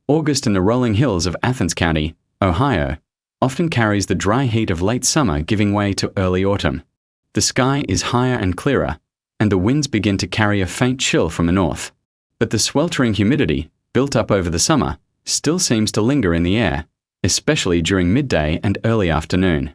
August in the rolling hills of Athens County, Ohio, often carries the dry heat of late summer giving way to early autumn. The sky is higher and clearer, and the winds begin to carry a faint chill from the north. But the sweltering humidity, built up over the summer, still seems to linger in the air, especially during midday and early afternoon.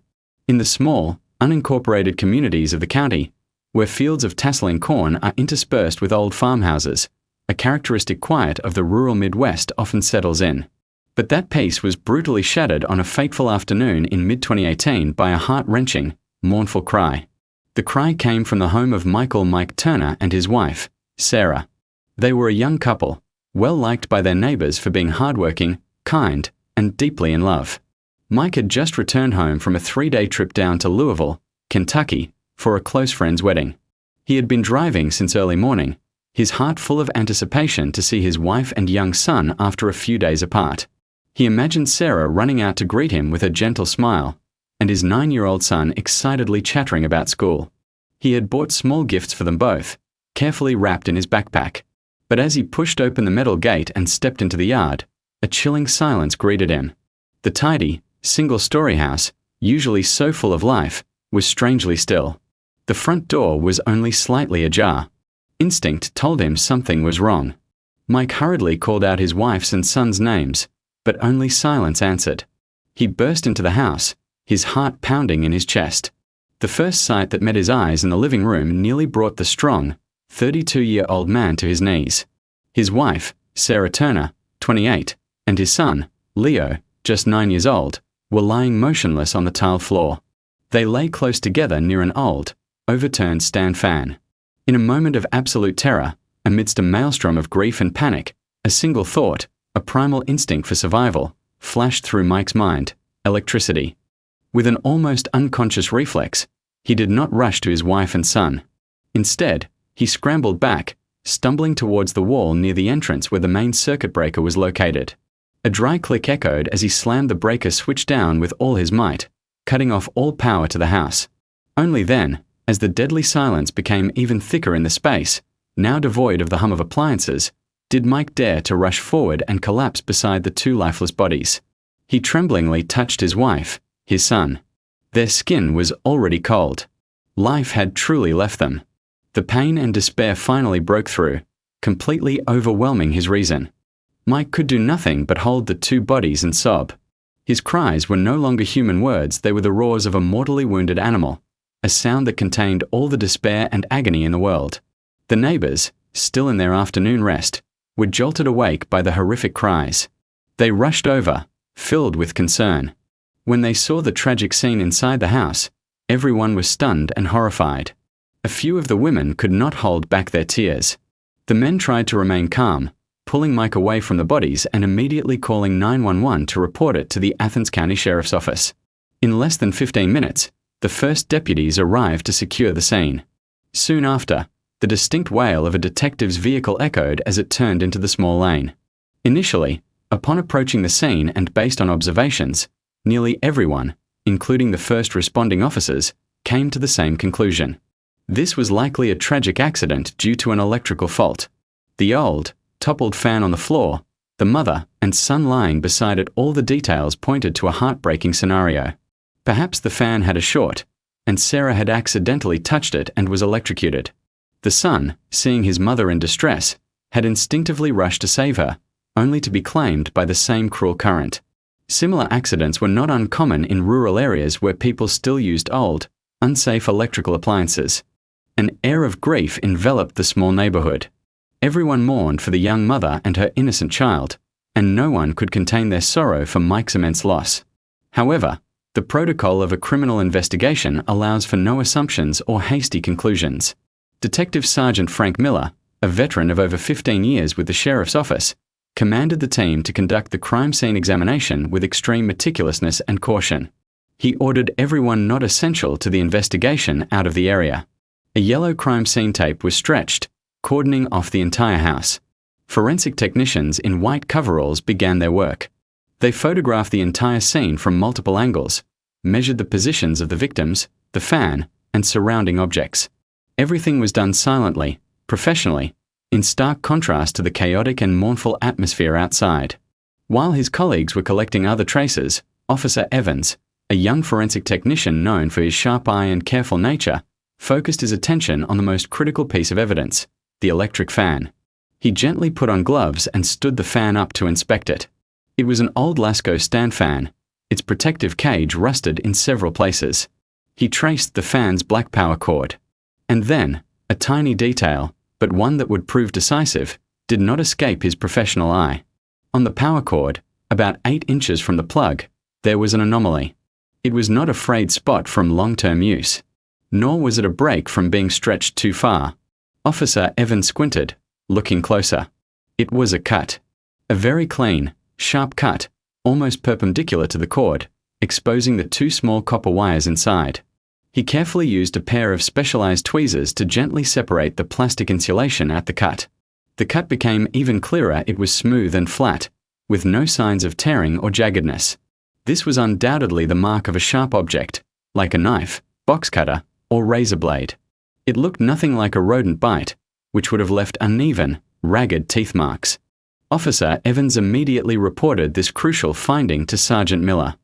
In the small, unincorporated communities of the county, where fields of tasseling corn are interspersed with old farmhouses, a characteristic quiet of the rural Midwest often settles in. But that peace was brutally shattered on a fateful afternoon in mid-2018 by a heart-wrenching, mournful cry. The cry came from the home of Michael Mike Turner and his wife, Sarah. They were a young couple, well liked by their neighbors for being hardworking, kind, and deeply in love. Mike had just returned home from a 3-day trip down to Louisville, Kentucky, for a close friend's wedding. He had been driving since early morning, his heart full of anticipation to see his wife and young son after a few days apart. He imagined Sarah running out to greet him with a gentle smile, and his 9-year-old son excitedly chattering about school. He had bought small gifts for them both, carefully wrapped in his backpack. But as he pushed open the metal gate and stepped into the yard, a chilling silence greeted him. The tidy, single-story house, usually so full of life, was strangely still. The front door was only slightly ajar. Instinct told him something was wrong. Mike hurriedly called out his wife's and son's names, but only silence answered. He burst into the house, his heart pounding in his chest. The first sight that met his eyes in the living room nearly brought the strong, 32-year-old man to his knees. His wife, Sarah Turner, 28, and his son, Leo, just 9 years old, were lying motionless on the tile floor. They lay close together near an old, overturned stand fan. In a moment of absolute terror, amidst a maelstrom of grief and panic, a single thought, a primal instinct for survival, flashed through Mike's mind: electricity. With an almost unconscious reflex, he did not rush to his wife and son. Instead, he scrambled back, stumbling towards the wall near the entrance where the main circuit breaker was located. A dry click echoed as he slammed the breaker switch down with all his might, cutting off all power to the house. Only then, as the deadly silence became even thicker in the space, now devoid of the hum of appliances, did Mike dare to rush forward and collapse beside the two lifeless bodies. He tremblingly touched his wife, his son. Their skin was already cold. Life had truly left them. The pain and despair finally broke through, completely overwhelming his reason. Mike could do nothing but hold the two bodies and sob. His cries were no longer human words, they were the roars of a mortally wounded animal, a sound that contained all the despair and agony in the world. The neighbors, still in their afternoon rest, were jolted awake by the horrific cries. They rushed over, filled with concern. When they saw the tragic scene inside the house, everyone was stunned and horrified. A few of the women could not hold back their tears. The men tried to remain calm, pulling Mike away from the bodies and immediately calling 911 to report it to the Athens County Sheriff's Office. In less than 15 minutes, the first deputies arrived to secure the scene. Soon after, the distinct wail of a detective's vehicle echoed as it turned into the small lane. Initially, upon approaching the scene and based on observations, nearly everyone, including the first responding officers, came to the same conclusion. This was likely a tragic accident due to an electrical fault. The old, toppled fan on the floor, the mother and son lying beside it, all the details pointed to a heartbreaking scenario. Perhaps the fan had a short, and Sarah had accidentally touched it and was electrocuted. The son, seeing his mother in distress, had instinctively rushed to save her, only to be claimed by the same cruel current. Similar accidents were not uncommon in rural areas where people still used old, unsafe electrical appliances. An air of grief enveloped the small neighborhood. Everyone mourned for the young mother and her innocent child, and no one could contain their sorrow for Mike's immense loss. However, the protocol of a criminal investigation allows for no assumptions or hasty conclusions. Detective Sergeant Frank Miller, a veteran of over 15 years with the Sheriff's Office, commanded the team to conduct the crime scene examination with extreme meticulousness and caution. He ordered everyone not essential to the investigation out of the area. A yellow crime scene tape was stretched, cordoning off the entire house. Forensic technicians in white coveralls began their work. They photographed the entire scene from multiple angles, measured the positions of the victims, the fan, and surrounding objects. Everything was done silently, professionally, in stark contrast to the chaotic and mournful atmosphere outside. While his colleagues were collecting other traces, Officer Evans, a young forensic technician known for his sharp eye and careful nature, focused his attention on the most critical piece of evidence, the electric fan. He gently put on gloves and stood the fan up to inspect it. It was an old Lasco stand fan, its protective cage rusted in several places. He traced the fan's black power cord. And then, a tiny detail, but one that would prove decisive, did not escape his professional eye. On the power cord, about 8 inches from the plug, there was an anomaly. It was not a frayed spot from long-term use, nor was it a break from being stretched too far. Officer Evans squinted, looking closer. It was a cut. A very clean, sharp cut, almost perpendicular to the cord, exposing the 2 small copper wires inside. He carefully used a pair of specialized tweezers to gently separate the plastic insulation at the cut. The cut became even clearer. It was smooth and flat, with no signs of tearing or jaggedness. This was undoubtedly the mark of a sharp object, like a knife, box cutter, or razor blade. It looked nothing like a rodent bite, which would have left uneven, ragged teeth marks. Officer Evans immediately reported this crucial finding to Sergeant Miller.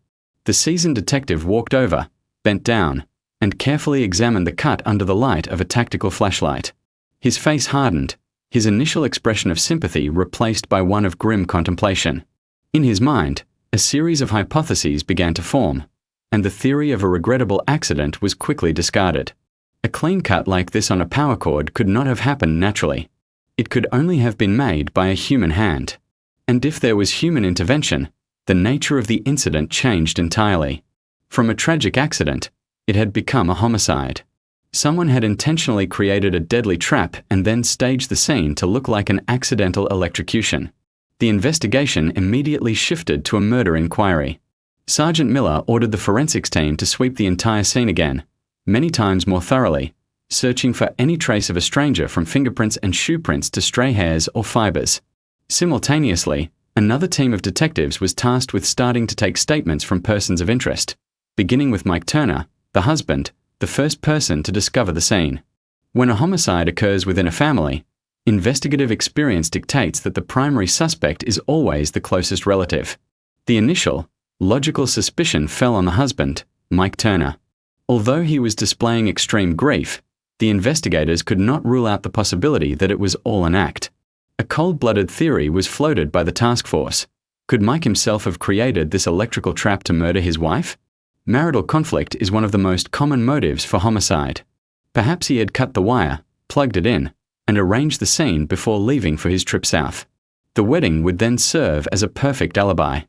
The seasoned detective walked over, bent down, and carefully examined the cut under the light of a tactical flashlight. His face hardened, his initial expression of sympathy replaced by one of grim contemplation. In his mind, a series of hypotheses began to form, and the theory of a regrettable accident was quickly discarded. A clean cut like this on a power cord could not have happened naturally. It could only have been made by a human hand. And if there was human intervention, the nature of the incident changed entirely. From a tragic accident, it had become a homicide. Someone had intentionally created a deadly trap and then staged the scene to look like an accidental electrocution. The investigation immediately shifted to a murder inquiry. Sergeant Miller ordered the forensics team to sweep the entire scene again, many times more thoroughly, searching for any trace of a stranger from fingerprints and shoe prints to stray hairs or fibers. Simultaneously, another team of detectives was tasked with starting to take statements from persons of interest, beginning with Mike Turner, the husband, the first person to discover the scene. When a homicide occurs within a family, investigative experience dictates that the primary suspect is always the closest relative. The initial, logical suspicion fell on the husband, Mike Turner. Although he was displaying extreme grief, the investigators could not rule out the possibility that it was all an act. A cold-blooded theory was floated by the task force. Could Mike himself have created this electrical trap to murder his wife? Marital conflict is one of the most common motives for homicide. Perhaps he had cut the wire, plugged it in, and arranged the scene before leaving for his trip south. The wedding would then serve as a perfect alibi.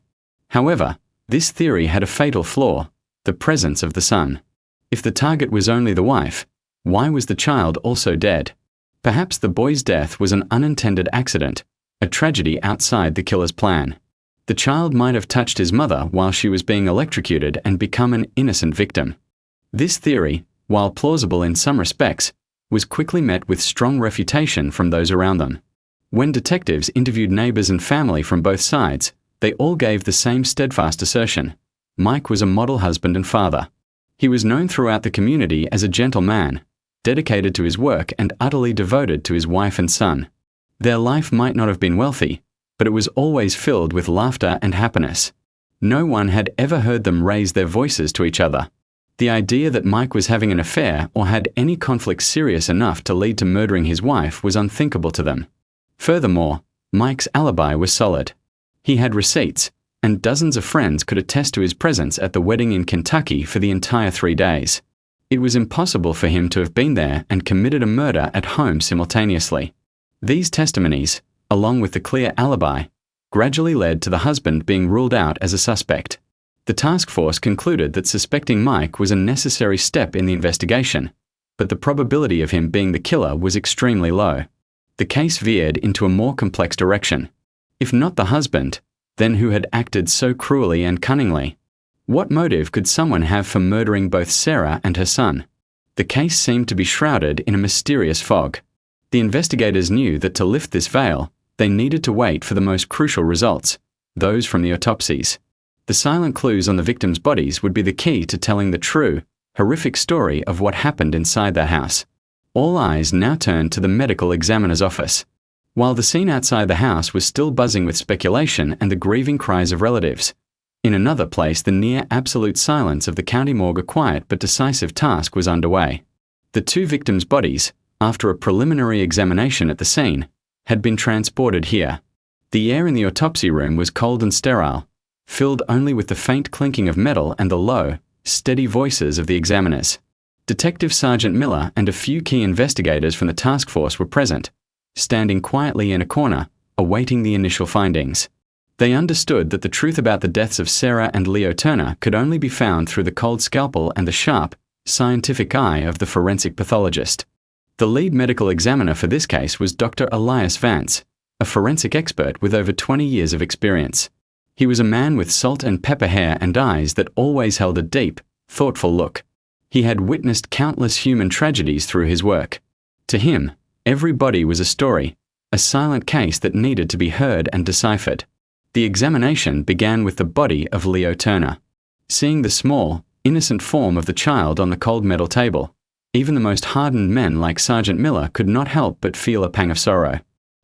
However, this theory had a fatal flaw: the presence of the son. If the target was only the wife, why was the child also dead? Perhaps the boy's death was an unintended accident, a tragedy outside the killer's plan. The child might have touched his mother while she was being electrocuted and become an innocent victim. This theory, while plausible in some respects, was quickly met with strong refutation from those around them. When detectives interviewed neighbors and family from both sides, they all gave the same steadfast assertion: Mike was a model husband and father. He was known throughout the community as a gentle man, dedicated to his work and utterly devoted to his wife and son. Their life might not have been wealthy, but it was always filled with laughter and happiness. No one had ever heard them raise their voices to each other. The idea that Mike was having an affair or had any conflict serious enough to lead to murdering his wife was unthinkable to them. Furthermore, Mike's alibi was solid. He had receipts, and dozens of friends could attest to his presence at the wedding in Kentucky for the entire 3 days. It was impossible for him to have been there and committed a murder at home simultaneously. These testimonies, along with the clear alibi, gradually led to the husband being ruled out as a suspect. The task force concluded that suspecting Mike was a necessary step in the investigation, but the probability of him being the killer was extremely low. The case veered into a more complex direction. If not the husband, then who had acted so cruelly and cunningly? What motive could someone have for murdering both Sarah and her son? The case seemed to be shrouded in a mysterious fog. The investigators knew that to lift this veil, they needed to wait for the most crucial results, those from the autopsies. The silent clues on the victims' bodies would be the key to telling the true, horrific story of what happened inside their house. All eyes now turned to the medical examiner's office. while the scene outside the house was still buzzing with speculation and the grieving cries of relatives. In another place, the near absolute silence of the county morgue, a quiet but decisive task was underway. The two victims' bodies, after a preliminary examination at the scene, had been transported here. The air in the autopsy room was cold and sterile, filled only with the faint clinking of metal and the low, steady voices of the examiners. Detective Sergeant Miller and a few key investigators from the task force were present, standing quietly in a corner, awaiting the initial findings. They understood that the truth about the deaths of Sarah and Leo Turner could only be found through the cold scalpel and the sharp, scientific eye of the forensic pathologist. The lead medical examiner for this case was Dr. Elias Vance, a forensic expert with over 20 years of experience. He was a man with salt and pepper hair and eyes that always held a deep, thoughtful look. He had witnessed countless human tragedies through his work. To him, every body was a story, a silent case that needed to be heard and deciphered. The examination began with the body of Leo Turner. Seeing the small, innocent form of the child on the cold metal table, even the most hardened men like Sergeant Miller could not help but feel a pang of sorrow.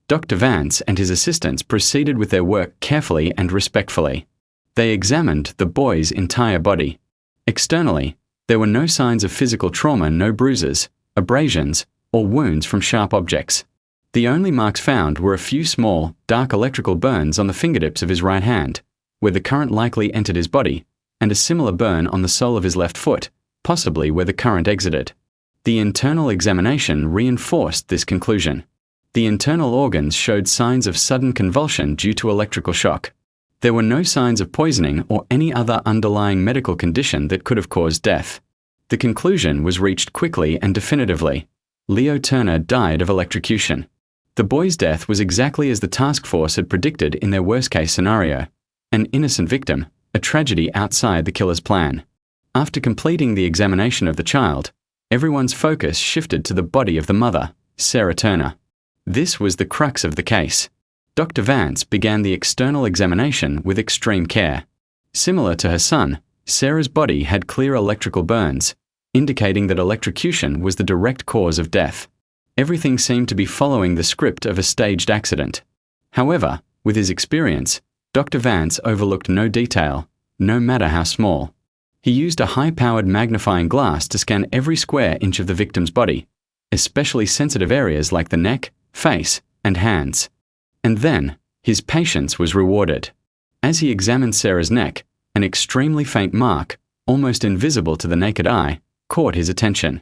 Dr. Vance and his assistants proceeded with their work carefully and respectfully. They examined the boy's entire body. Externally, there were no signs of physical trauma, no bruises, abrasions, or wounds from sharp objects. The only marks found were a few small, dark electrical burns on the fingertips of his right hand, where the current likely entered his body, and a similar burn on the sole of his left foot, possibly where the current exited. The internal examination reinforced this conclusion. The internal organs showed signs of sudden convulsion due to electrical shock. There were no signs of poisoning or any other underlying medical condition that could have caused death. The conclusion was reached quickly and definitively. Leo Turner died of electrocution. The boy's death was exactly as the task force had predicted in their worst-case scenario. An innocent victim, a tragedy outside the killer's plan. After completing the examination of the child, everyone's focus shifted to the body of the mother, Sarah Turner. This was the crux of the case. Dr. Vance began the external examination with extreme care. Similar to her son, Sarah's body had clear electrical burns, indicating that electrocution was the direct cause of death. Everything seemed to be following the script of a staged accident. However, with his experience, Dr. Vance overlooked no detail, no matter how small. He used a high-powered magnifying glass to scan every square inch of the victim's body, especially sensitive areas like the neck, face, and hands. And then, his patience was rewarded. As he examined Sarah's neck, an extremely faint mark, almost invisible to the naked eye, caught his attention.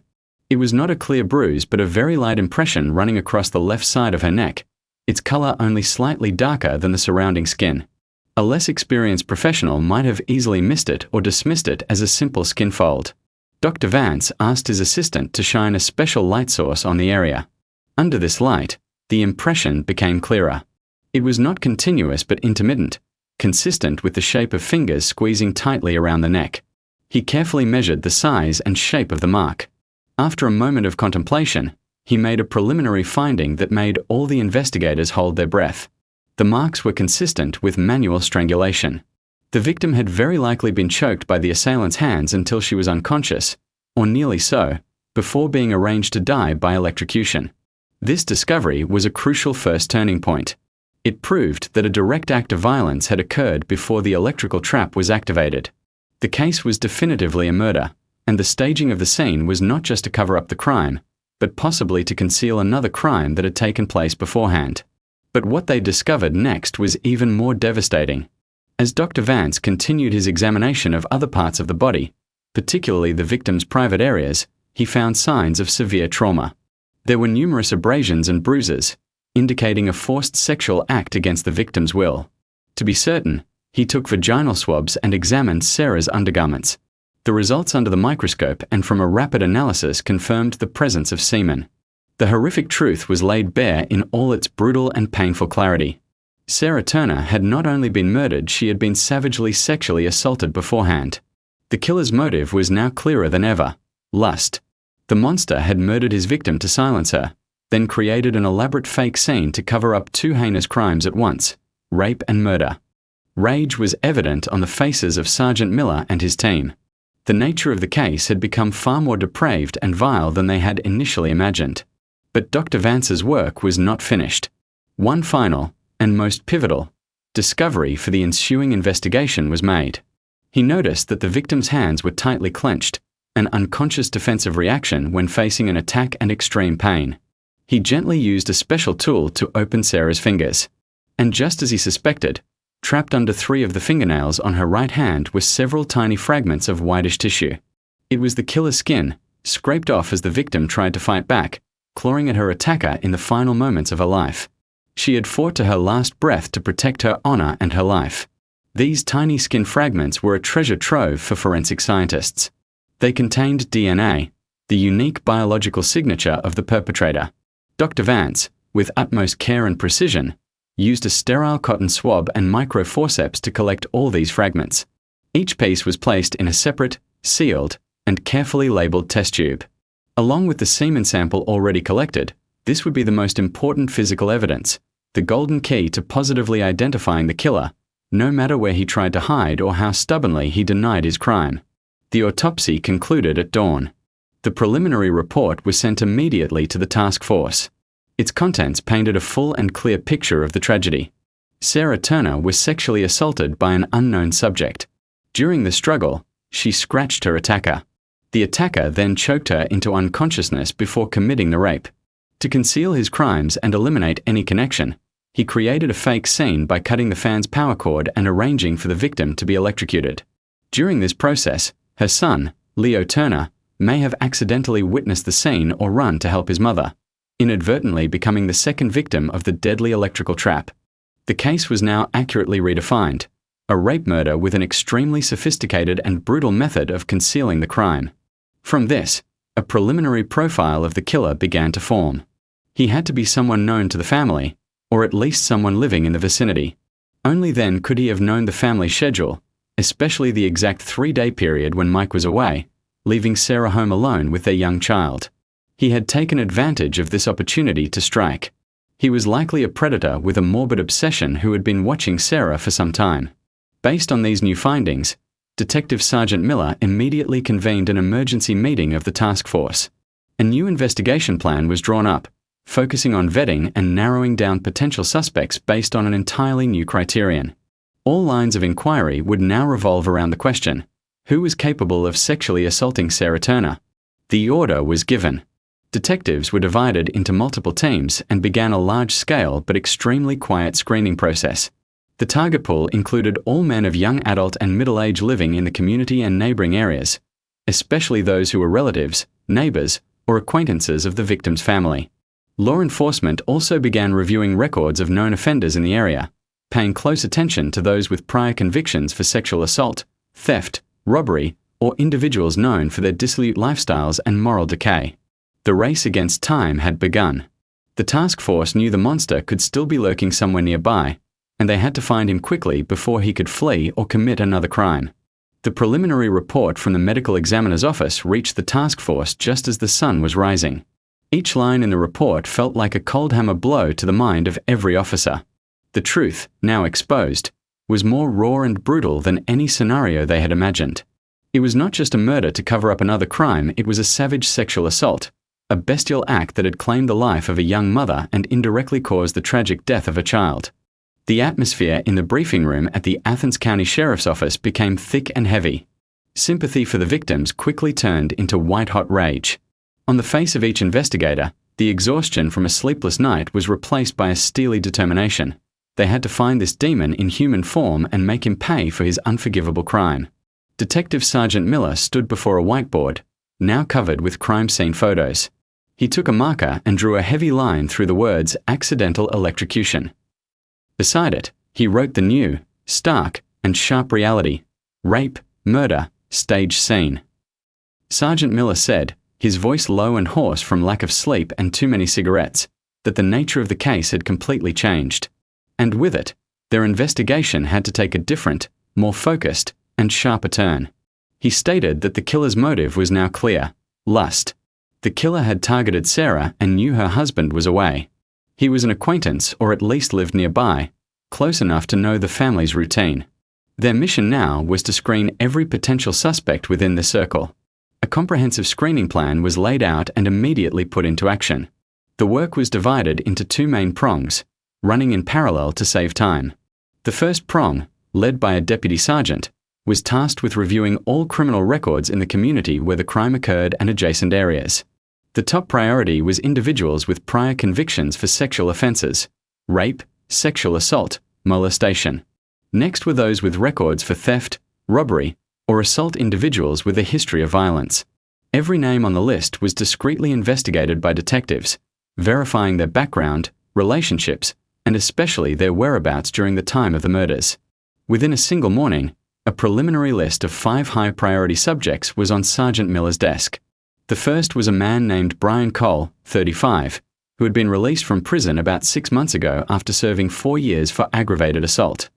It was not a clear bruise but a very light impression running across the left side of her neck, its color only slightly darker than the surrounding skin. A less experienced professional might have easily missed it or dismissed it as a simple skin fold. Dr. Vance asked his assistant to shine a special light source on the area. Under this light, the impression became clearer. It was not continuous but intermittent, consistent with the shape of fingers squeezing tightly around the neck. He carefully measured the size and shape of the mark. After a moment of contemplation, he made a preliminary finding that made all the investigators hold their breath. The marks were consistent with manual strangulation. The victim had very likely been choked by the assailant's hands until she was unconscious, or nearly so, before being arranged to die by electrocution. This discovery was a crucial first turning point. It proved that a direct act of violence had occurred before the electrical trap was activated. The case was definitively a murder, and the staging of the scene was not just to cover up the crime, but possibly to conceal another crime that had taken place beforehand. But what they discovered next was even more devastating. As Dr. Vance continued his examination of other parts of the body, particularly the victim's private areas, he found signs of severe trauma. There were numerous abrasions and bruises, indicating a forced sexual act against the victim's will. To be certain, he took vaginal swabs and examined Sarah's undergarments. The results under the microscope and from a rapid analysis confirmed the presence of semen. The horrific truth was laid bare in all its brutal and painful clarity. Sarah Turner had not only been murdered, she had been savagely sexually assaulted beforehand. The killer's motive was now clearer than ever: lust. The monster had murdered his victim to silence her, then created an elaborate fake scene to cover up two heinous crimes at once: rape and murder. Rage was evident on the faces of Sergeant Miller and his team. The nature of the case had become far more depraved and vile than they had initially imagined. But Dr. Vance's work was not finished. One final, and most pivotal, discovery for the ensuing investigation was made. He noticed that the victim's hands were tightly clenched, an unconscious defensive reaction when facing an attack and extreme pain. He gently used a special tool to open Sarah's fingers. And just as he suspected, trapped under 3 of the fingernails on her right hand were several tiny fragments of whitish tissue. It was the killer's skin, scraped off as the victim tried to fight back, clawing at her attacker in the final moments of her life. She had fought to her last breath to protect her honor and her life. These tiny skin fragments were a treasure trove for forensic scientists. They contained DNA, the unique biological signature of the perpetrator. Dr. Vance, with utmost care and precision, used a sterile cotton swab and microforceps to collect all these fragments. Each piece was placed in a separate, sealed, and carefully labeled test tube. Along with the semen sample already collected, this would be the most important physical evidence, the golden key to positively identifying the killer, no matter where he tried to hide or how stubbornly he denied his crime. The autopsy concluded at dawn. The preliminary report was sent immediately to the task force. Its contents painted a full and clear picture of the tragedy. Sarah Turner was sexually assaulted by an unknown subject. During the struggle, she scratched her attacker. The attacker then choked her into unconsciousness before committing the rape. To conceal his crimes and eliminate any connection, he created a fake scene by cutting the fan's power cord and arranging for the victim to be electrocuted. During this process, her son, Leo Turner, may have accidentally witnessed the scene or run to help his mother, inadvertently becoming the second victim of the deadly electrical trap. The case was now accurately redefined, a rape murder with an extremely sophisticated and brutal method of concealing the crime. From this, a preliminary profile of the killer began to form. He had to be someone known to the family, or at least someone living in the vicinity. Only then could he have known the family schedule, especially the exact 3-day period when Mike was away, leaving Sarah home alone with their young child. He had taken advantage of this opportunity to strike. He was likely a predator with a morbid obsession who had been watching Sarah for some time. Based on these new findings, Detective Sergeant Miller immediately convened an emergency meeting of the task force. A new investigation plan was drawn up, focusing on vetting and narrowing down potential suspects based on an entirely new criterion. All lines of inquiry would now revolve around the question, who was capable of sexually assaulting Sarah Turner? The order was given. Detectives were divided into multiple teams and began a large-scale but extremely quiet screening process. The target pool included all men of young adult and middle age living in the community and neighboring areas, especially those who were relatives, neighbors, or acquaintances of the victim's family. Law enforcement also began reviewing records of known offenders in the area, paying close attention to those with prior convictions for sexual assault, theft, robbery, or individuals known for their dissolute lifestyles and moral decay. The race against time had begun. The task force knew the monster could still be lurking somewhere nearby, and they had to find him quickly before he could flee or commit another crime. The preliminary report from the medical examiner's office reached the task force just as the sun was rising. Each line in the report felt like a cold hammer blow to the mind of every officer. The truth, now exposed, was more raw and brutal than any scenario they had imagined. It was not just a murder to cover up another crime, it was a savage sexual assault, a bestial act that had claimed the life of a young mother and indirectly caused the tragic death of a child. The atmosphere in the briefing room at the Athens County Sheriff's Office became thick and heavy. Sympathy for the victims quickly turned into white-hot rage. On the face of each investigator, the exhaustion from a sleepless night was replaced by a steely determination. They had to find this demon in human form and make him pay for his unforgivable crime. Detective Sergeant Miller stood before a whiteboard, now covered with crime scene photos. He took a marker and drew a heavy line through the words "accidental electrocution." Beside it, he wrote the new, stark, and sharp reality: rape, murder, stage scene. Sergeant Miller said, his voice low and hoarse from lack of sleep and too many cigarettes, that the nature of the case had completely changed. And with it, their investigation had to take a different, more focused, and sharper turn. He stated that the killer's motive was now clear: lust. The killer had targeted Sarah and knew her husband was away. He was an acquaintance, or at least lived nearby, close enough to know the family's routine. Their mission now was to screen every potential suspect within the circle. A comprehensive screening plan was laid out and immediately put into action. The work was divided into 2 main prongs: running in parallel to save time. The first prong, led by a deputy sergeant, was tasked with reviewing all criminal records in the community where the crime occurred and adjacent areas. The top priority was individuals with prior convictions for sexual offences, rape, sexual assault, molestation. Next were those with records for theft, robbery, or assault, individuals with a history of violence. Every name on the list was discreetly investigated by detectives, verifying their background, relationships, and especially their whereabouts during the time of the murders. Within a single morning, a preliminary list of 5 high-priority subjects was on Sergeant Miller's desk. The first was a man named Brian Cole, 35, who had been released from prison about 6 months ago after serving 4 years for aggravated assault.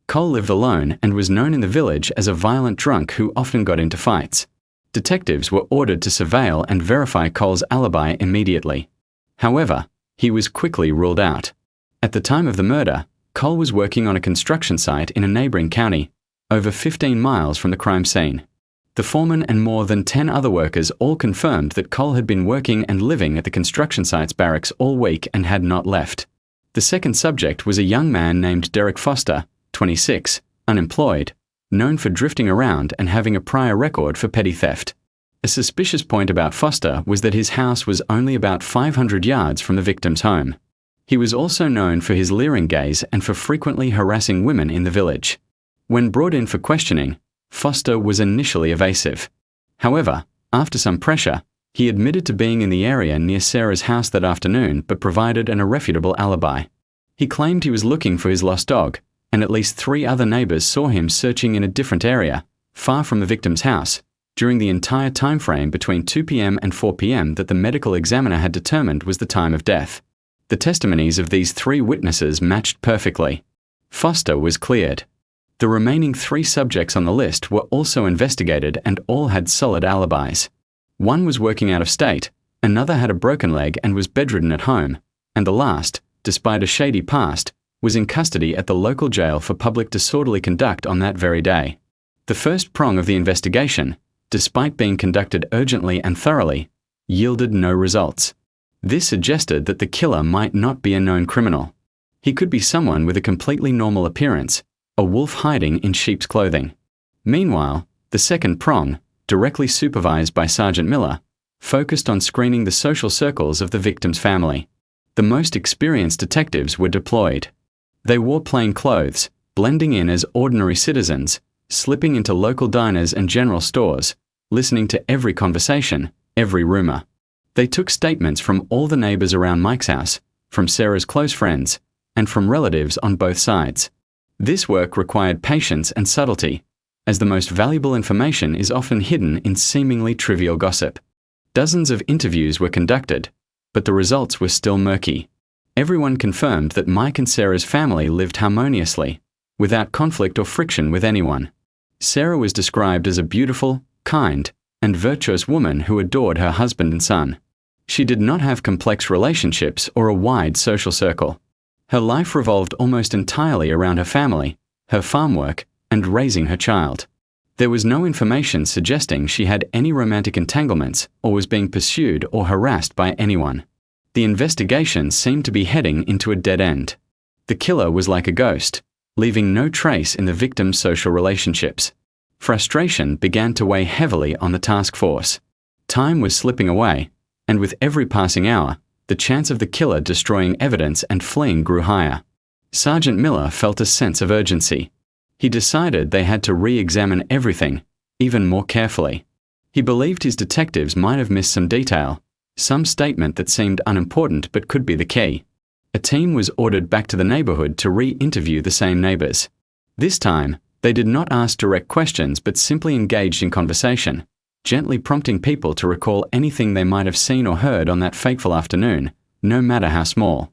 Cole lived alone and was known in the village as a violent drunk who often got into fights. Detectives were ordered to surveil and verify Cole's alibi immediately. However, he was quickly ruled out. At the time of the murder, Cole was working on a construction site in a neighbouring county, over 15 miles from the crime scene. The foreman and more than 10 other workers all confirmed that Cole had been working and living at the construction site's barracks all week and had not left. The second subject was a young man named Derek Foster, 26, unemployed, known for drifting around and having a prior record for petty theft. A suspicious point about Foster was that his house was only about 500 yards from the victim's home. He was also known for his leering gaze and for frequently harassing women in the village. When brought in for questioning, Foster was initially evasive. However, after some pressure, he admitted to being in the area near Sarah's house that afternoon but provided an irrefutable alibi. He claimed he was looking for his lost dog, and at least 3 other neighbours saw him searching in a different area, far from the victim's house, during the entire time frame between 2 p.m. and 4 p.m. that the medical examiner had determined was the time of death. The testimonies of these 3 witnesses matched perfectly. Foster was cleared. The remaining 3 subjects on the list were also investigated and all had solid alibis. One was working out of state, another had a broken leg and was bedridden at home, and the last, despite a shady past, was in custody at the local jail for public disorderly conduct on that very day. The first prong of the investigation, despite being conducted urgently and thoroughly, yielded no results. This suggested that the killer might not be a known criminal. He could be someone with a completely normal appearance, a wolf hiding in sheep's clothing. Meanwhile, the second prong, directly supervised by Sergeant Miller, focused on screening the social circles of the victim's family. The most experienced detectives were deployed. They wore plain clothes, blending in as ordinary citizens, slipping into local diners and general stores, listening to every conversation, every rumor. They took statements from all the neighbors around Mike's house, from Sarah's close friends, and from relatives on both sides. This work required patience and subtlety, as the most valuable information is often hidden in seemingly trivial gossip. Dozens of interviews were conducted, but the results were still murky. Everyone confirmed that Mike and Sarah's family lived harmoniously, without conflict or friction with anyone. Sarah was described as a beautiful, kind, and virtuous woman who adored her husband and son. She did not have complex relationships or a wide social circle. Her life revolved almost entirely around her family, her farm work, and raising her child. There was no information suggesting she had any romantic entanglements or was being pursued or harassed by anyone. The investigation seemed to be heading into a dead end. The killer was like a ghost, leaving no trace in the victim's social relationships. Frustration began to weigh heavily on the task force. Time was slipping away, and with every passing hour, the chance of the killer destroying evidence and fleeing grew higher. Sergeant Miller felt a sense of urgency. He decided they had to re-examine everything, even more carefully. He believed his detectives might have missed some detail, some statement that seemed unimportant but could be the key. A team was ordered back to the neighborhood to re-interview the same neighbors. This time, they did not ask direct questions but simply engaged in conversation, gently prompting people to recall anything they might have seen or heard on that fateful afternoon, no matter how small.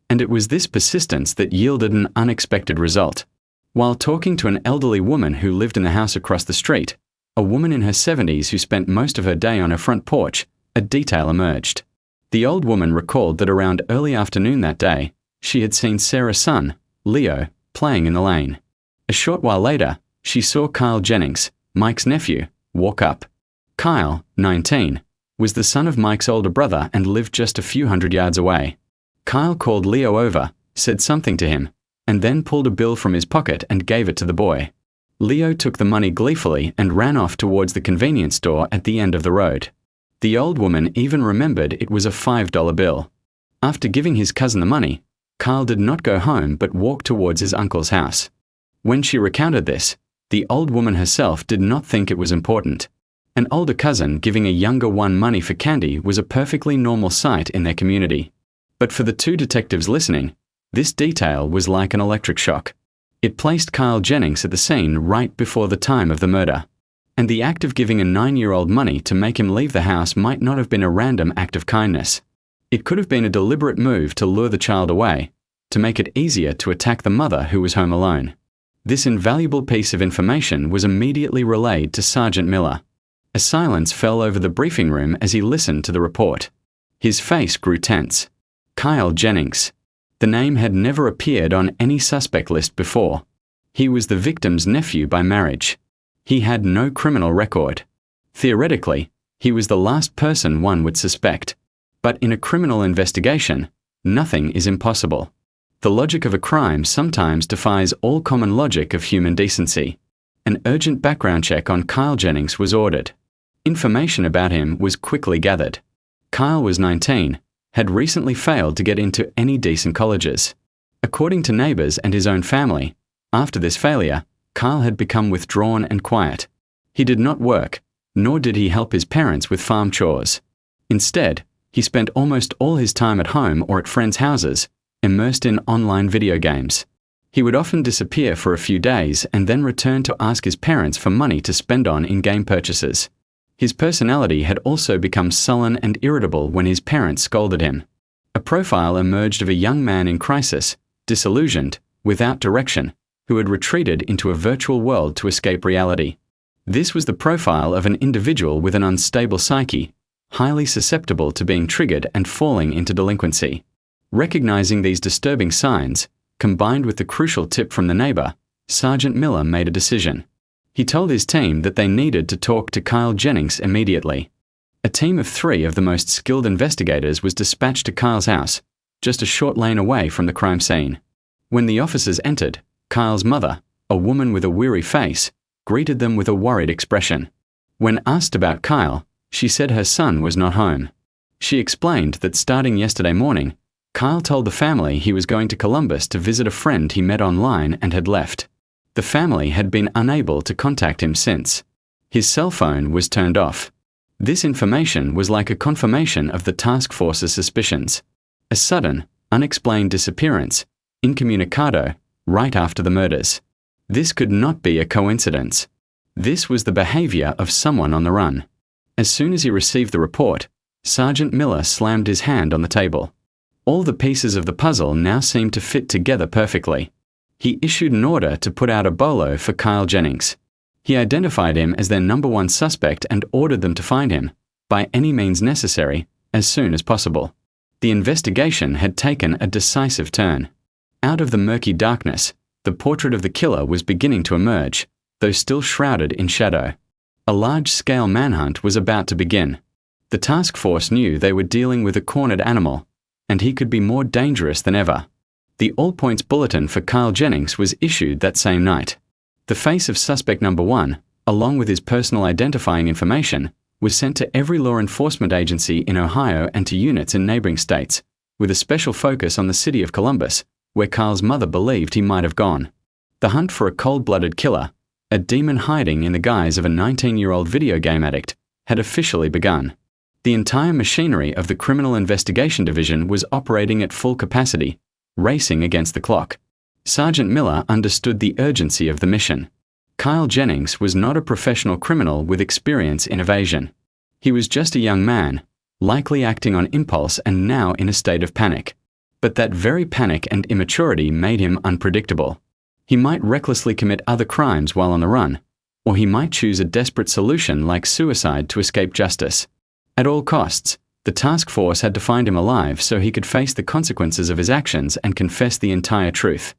And it was this persistence that yielded an unexpected result. While talking to an elderly woman who lived in the house across the street, a woman in her 70s who spent most of her day on her front porch, a detail emerged. The old woman recalled that around early afternoon that day, she had seen Sarah's son, Leo, playing in the lane. A short while later, she saw Kyle Jennings, Mike's nephew, walk up. Kyle, 19, was the son of Mike's older brother and lived just a few hundred yards away. Kyle called Leo over said something to him, and then pulled a bill from his pocket and gave it to the boy. Leo took the money gleefully and ran off towards the convenience store at the end of the road. The old woman even remembered it was a $5 bill. After giving his cousin the money, Kyle did not go home but walked towards his uncle's house. When she recounted this, the old woman herself did not think it was important. An older cousin giving a younger one money for candy was a perfectly normal sight in their community. But for the two detectives listening, this detail was like an electric shock. It placed Kyle Jennings at the scene right before the time of the murder. And the act of giving a 9-year-old money to make him leave the house might not have been a random act of kindness. It could have been a deliberate move to lure the child away, to make it easier to attack the mother who was home alone. This invaluable piece of information was immediately relayed to Sergeant Miller. A silence fell over the briefing room as he listened to the report. His face grew tense. Kyle Jennings. The name had never appeared on any suspect list before. He was the victim's nephew by marriage. He had no criminal record. Theoretically, he was the last person one would suspect. But in a criminal investigation, nothing is impossible. The logic of a crime sometimes defies all common logic of human decency. An urgent background check on Kyle Jennings was ordered. Information about him was quickly gathered. Kyle was 19, had recently failed to get into any decent colleges. According to neighbors and his own family, after this failure, Kyle had become withdrawn and quiet. He did not work, nor did he help his parents with farm chores. Instead, he spent almost all his time at home or at friends' houses, immersed in online video games. He would often disappear for a few days and then return to ask his parents for money to spend on in-game purchases. His personality had also become sullen and irritable when his parents scolded him. A profile emerged of a young man in crisis, disillusioned, without direction, who had retreated into a virtual world to escape reality. This was the profile of an individual with an unstable psyche, highly susceptible to being triggered and falling into delinquency. Recognizing these disturbing signs, combined with the crucial tip from the neighbor, Sergeant Miller made a decision. He told his team that they needed to talk to Kyle Jennings immediately. A team of 3 of the most skilled investigators was dispatched to Kyle's house, just a short lane away from the crime scene. When the officers entered, Kyle's mother, a woman with a weary face, greeted them with a worried expression. When asked about Kyle, she said her son was not home. She explained that starting yesterday morning, Kyle told the family he was going to Columbus to visit a friend he met online and had left. The family had been unable to contact him since. His cell phone was turned off. This information was like a confirmation of the task force's suspicions. A sudden, unexplained disappearance, incommunicado, right after the murders. This could not be a coincidence. This was the behavior of someone on the run. As soon as he received the report, Sergeant Miller slammed his hand on the table. All the pieces of the puzzle now seemed to fit together perfectly. He issued an order to put out a bolo for Kyle Jennings. He identified him as their #1 suspect and ordered them to find him, by any means necessary, as soon as possible. The investigation had taken a decisive turn. Out of the murky darkness, the portrait of the killer was beginning to emerge, though still shrouded in shadow. A large-scale manhunt was about to begin. The task force knew they were dealing with a cornered animal, and he could be more dangerous than ever. The all-points bulletin for Kyle Jennings was issued that same night. The face of suspect #1, along with his personal identifying information, was sent to every law enforcement agency in Ohio and to units in neighboring states, with a special focus on the city of Columbus, where Kyle's mother believed he might have gone. The hunt for a cold-blooded killer, a demon hiding in the guise of a 19-year-old video game addict, had officially begun. The entire machinery of the Criminal Investigation Division was operating at full capacity, racing against the clock. Sergeant Miller understood the urgency of the mission. Kyle Jennings was not a professional criminal with experience in evasion. He was just a young man, likely acting on impulse and now in a state of panic. But that very panic and immaturity made him unpredictable. He might recklessly commit other crimes while on the run, or he might choose a desperate solution like suicide to escape justice. At all costs, the task force had to find him alive so he could face the consequences of his actions and confess the entire truth.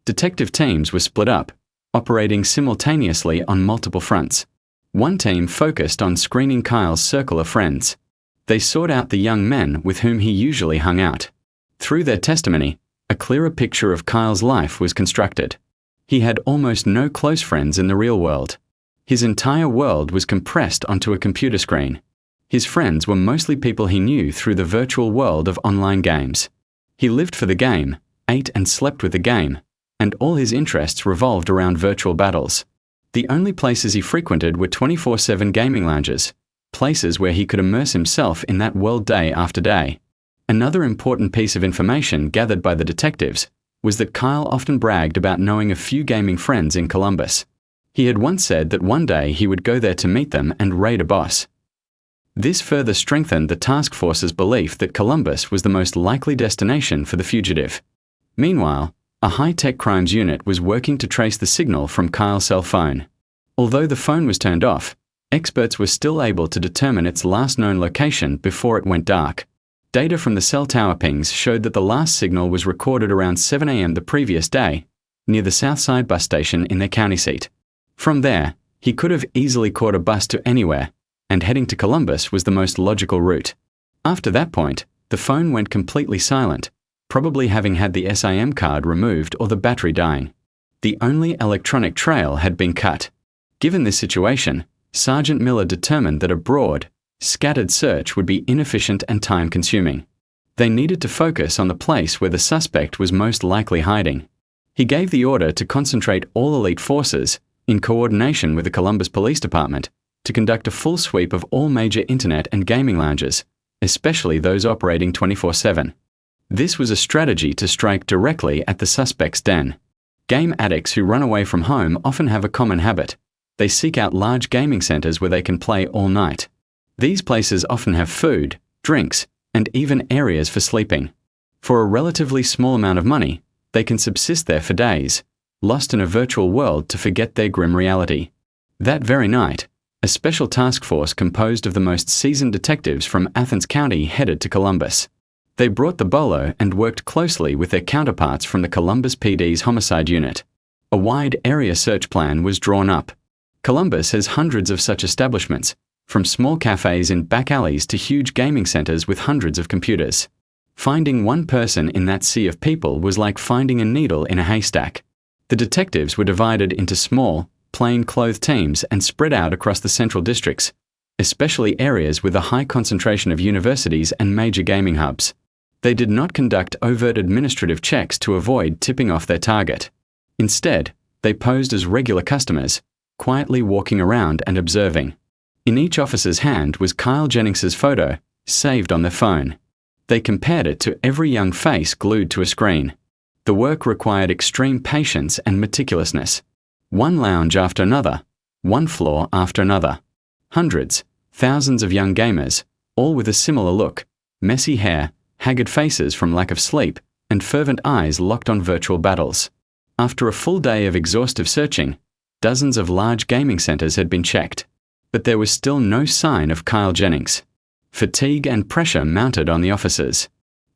Detective teams were split up, operating simultaneously on multiple fronts. One team focused on screening Kyle's circle of friends. They sought out the young men with whom he usually hung out. Through their testimony, a clearer picture of Kyle's life was constructed. He had almost no close friends in the real world. His entire world was compressed onto a computer screen. His friends were mostly people he knew through the virtual world of online games. He lived for the game, ate and slept with the game, and all his interests revolved around virtual battles. The only places he frequented were 24/7 gaming lounges, places where he could immerse himself in that world day after day. Another important piece of information gathered by the detectives was that Kyle often bragged about knowing a few gaming friends in Columbus. He had once said that one day he would go there to meet them and raid a boss. This further strengthened the task force's belief that Columbus was the most likely destination for the fugitive. Meanwhile, a high-tech crimes unit was working to trace the signal from Kyle's cell phone. Although the phone was turned off, experts were still able to determine its last known location before it went dark. Data from the cell tower pings showed that the last signal was recorded around 7 a.m. the previous day, near the Southside bus station in their county seat. From there, he could have easily caught a bus to anywhere, and heading to Columbus was the most logical route. After that point, the phone went completely silent, probably having had the SIM card removed or the battery dying. The only electronic trail had been cut. Given this situation, Sergeant Miller determined that a broad, scattered search would be inefficient and time-consuming. They needed to focus on the place where the suspect was most likely hiding. He gave the order to concentrate all elite forces, in coordination with the Columbus Police Department, to conduct a full sweep of all major internet and gaming lounges, especially those operating 24/7. This was a strategy to strike directly at the suspect's den. Game addicts who run away from home often have a common habit. They seek out large gaming centers where they can play all night. These places often have food, drinks, and even areas for sleeping. For a relatively small amount of money, they can subsist there for days, lost in a virtual world to forget their grim reality. That very night, a special task force composed of the most seasoned detectives from Athens County headed to Columbus. They brought the bolo and worked closely with their counterparts from the Columbus PD's homicide unit. A wide area search plan was drawn up. Columbus has hundreds of such establishments, from small cafes in back alleys to huge gaming centers with hundreds of computers. Finding one person in that sea of people was like finding a needle in a haystack. The detectives were divided into small, plain-clothed teams and spread out across the central districts, especially areas with a high concentration of universities and major gaming hubs. They did not conduct overt administrative checks to avoid tipping off their target. Instead, they posed as regular customers, quietly walking around and observing. In each officer's hand was Kyle Jennings's photo, saved on their phone. They compared it to every young face glued to a screen. The work required extreme patience and meticulousness. One lounge after another, one floor after another. Hundreds, thousands of young gamers, all with a similar look, messy hair, haggard faces from lack of sleep, and fervent eyes locked on virtual battles. After a full day of exhaustive searching, dozens of large gaming centers had been checked, but there was still no sign of Kyle Jennings. Fatigue and pressure mounted on the officers.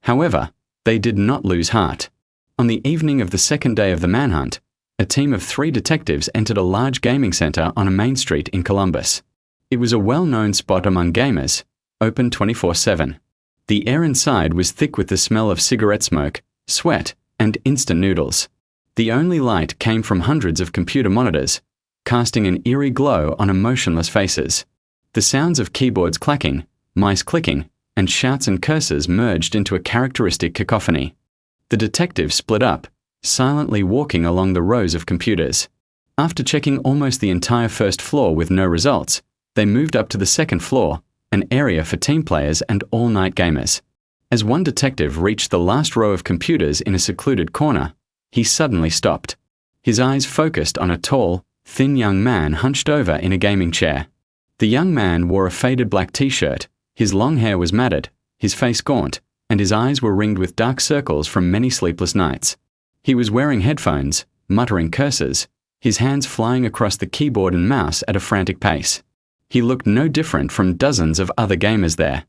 However, they did not lose heart. On the evening of the second day of the manhunt, a team of 3 detectives entered a large gaming center on a main street in Columbus. It was a well-known spot among gamers, open 24/7. The air inside was thick with the smell of cigarette smoke, sweat, and instant noodles. The only light came from hundreds of computer monitors, casting an eerie glow on emotionless faces. The sounds of keyboards clacking, mice clicking, and shouts and curses merged into a characteristic cacophony. The detectives split up, silently walking along the rows of computers. After checking almost the entire first floor with no results, they moved up to the second floor, an area for team players and all-night gamers. As one detective reached the last row of computers in a secluded corner, he suddenly stopped. His eyes focused on a tall, thin young man hunched over in a gaming chair. The young man wore a faded black t-shirt, his long hair was matted, his face gaunt, and his eyes were ringed with dark circles from many sleepless nights. He was wearing headphones, muttering curses, his hands flying across the keyboard and mouse at a frantic pace. He looked no different from dozens of other gamers there.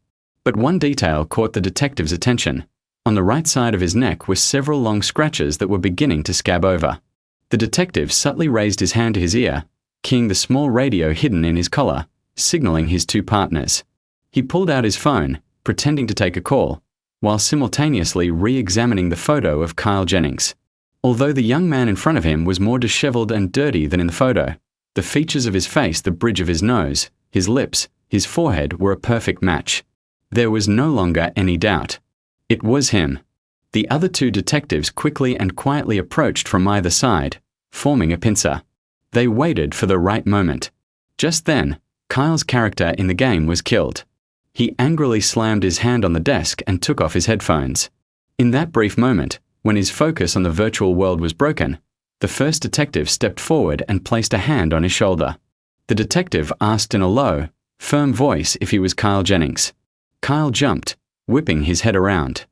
But one detail caught the detective's attention. On the right side of his neck were several long scratches that were beginning to scab over. The detective subtly raised his hand to his ear, keying the small radio hidden in his collar, signaling his 2 partners. He pulled out his phone, pretending to take a call, while simultaneously re-examining the photo of Kyle Jennings. Although the young man in front of him was more disheveled and dirty than in the photo, the features of his face, the bridge of his nose, his lips, his forehead were a perfect match. There was no longer any doubt. It was him. The other two detectives quickly and quietly approached from either side, forming a pincer. They waited for the right moment. Just then, Kyle's character in the game was killed. He angrily slammed his hand on the desk and took off his headphones. In that brief moment, when his focus on the virtual world was broken, the first detective stepped forward and placed a hand on his shoulder. The detective asked in a low, firm voice if he was Kyle Jennings. Kyle jumped, whipping his head around.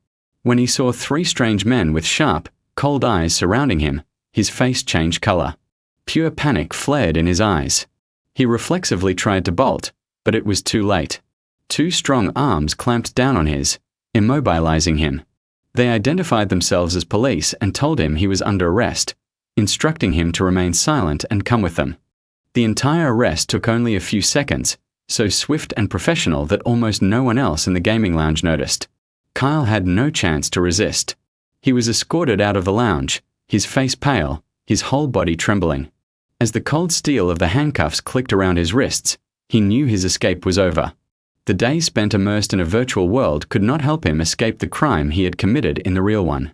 When he saw three strange men with sharp, cold eyes surrounding him, his face changed color. Pure panic flared in his eyes. He reflexively tried to bolt, but it was too late. Two strong arms clamped down on his, immobilizing him. They identified themselves as police and told him he was under arrest, instructing him to remain silent and come with them. The entire arrest took only a few seconds, so swift and professional that almost no one else in the gaming lounge noticed. Kyle had no chance to resist. He was escorted out of the lounge, his face pale, his whole body trembling. As the cold steel of the handcuffs clicked around his wrists, he knew his escape was over. The days spent immersed in a virtual world could not help him escape the crime he had committed in the real one.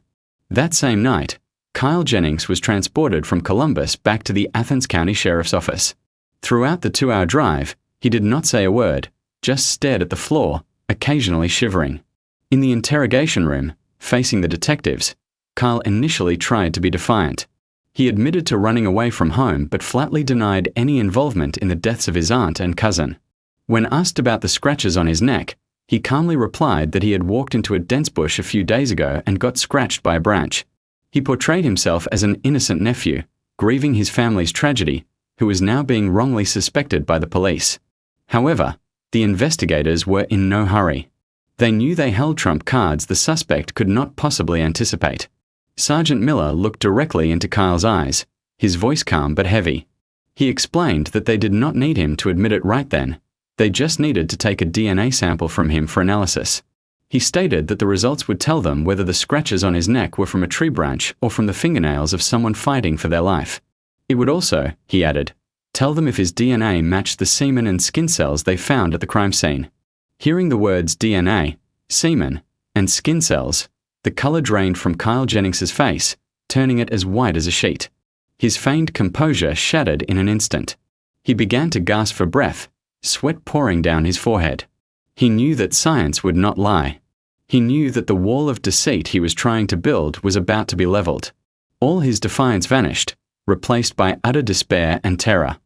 That same night, Kyle Jennings was transported from Columbus back to the Athens County Sheriff's Office. Throughout the 2-hour drive, he did not say a word, just stared at the floor, occasionally shivering. In the interrogation room, facing the detectives, Kyle initially tried to be defiant. He admitted to running away from home but flatly denied any involvement in the deaths of his aunt and cousin. When asked about the scratches on his neck, he calmly replied that he had walked into a dense bush a few days ago and got scratched by a branch. He portrayed himself as an innocent nephew, grieving his family's tragedy, who was now being wrongly suspected by the police. However, the investigators were in no hurry. They knew they held trump cards the suspect could not possibly anticipate. Sergeant Miller looked directly into Kyle's eyes, his voice calm but heavy. He explained that they did not need him to admit it right then. They just needed to take a DNA sample from him for analysis. He stated that the results would tell them whether the scratches on his neck were from a tree branch or from the fingernails of someone fighting for their life. It would also, he added, tell them if his DNA matched the semen and skin cells they found at the crime scene. Hearing the words DNA, semen, and skin cells, the color drained from Kyle Jennings's face, turning it as white as a sheet. His feigned composure shattered in an instant. He began to gasp for breath, sweat pouring down his forehead. He knew that science would not lie. He knew that the wall of deceit he was trying to build was about to be leveled. All his defiance vanished, replaced by utter despair and terror.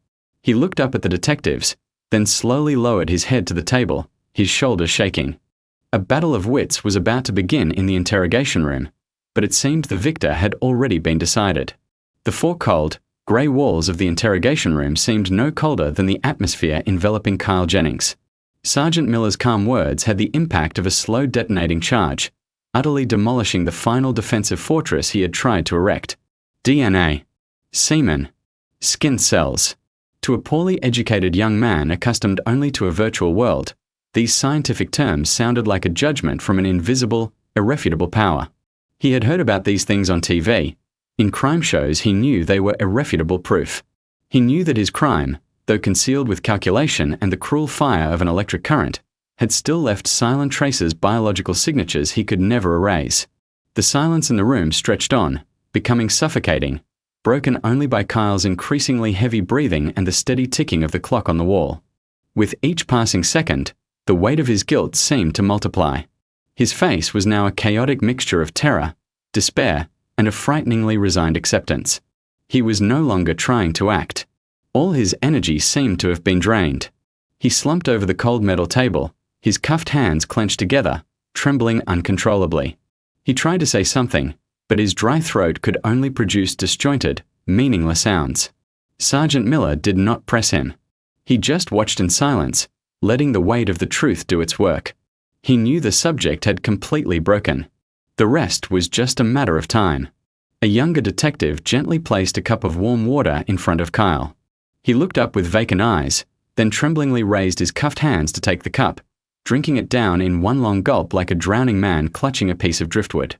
He looked up at the detectives, then slowly lowered his head to the table, his shoulders shaking. A battle of wits was about to begin in the interrogation room, but it seemed the victor had already been decided. The four cold, grey walls of the interrogation room seemed no colder than the atmosphere enveloping Kyle Jennings. Sergeant Miller's calm words had the impact of a slow detonating charge, utterly demolishing the final defensive fortress he had tried to erect. DNA, semen, skin cells. To a poorly educated young man accustomed only to a virtual world, these scientific terms sounded like a judgment from an invisible, irrefutable power. He had heard about these things on TV. In crime shows, he knew they were irrefutable proof. He knew that his crime, though concealed with calculation and the cruel fire of an electric current, had still left silent traces, biological signatures he could never erase. The silence in the room stretched on, becoming suffocating, broken only by Kyle's increasingly heavy breathing and the steady ticking of the clock on the wall. With each passing second, the weight of his guilt seemed to multiply. His face was now a chaotic mixture of terror, despair, and a frighteningly resigned acceptance. He was no longer trying to act. All his energy seemed to have been drained. He slumped over the cold metal table, his cuffed hands clenched together, trembling uncontrollably. He tried to say something, but his dry throat could only produce disjointed, meaningless sounds. Sergeant Miller did not press him. He just watched in silence, letting the weight of the truth do its work. He knew the subject had completely broken. The rest was just a matter of time. A younger detective gently placed a cup of warm water in front of Kyle. He looked up with vacant eyes, then tremblingly raised his cuffed hands to take the cup, drinking it down in one long gulp like a drowning man clutching a piece of driftwood.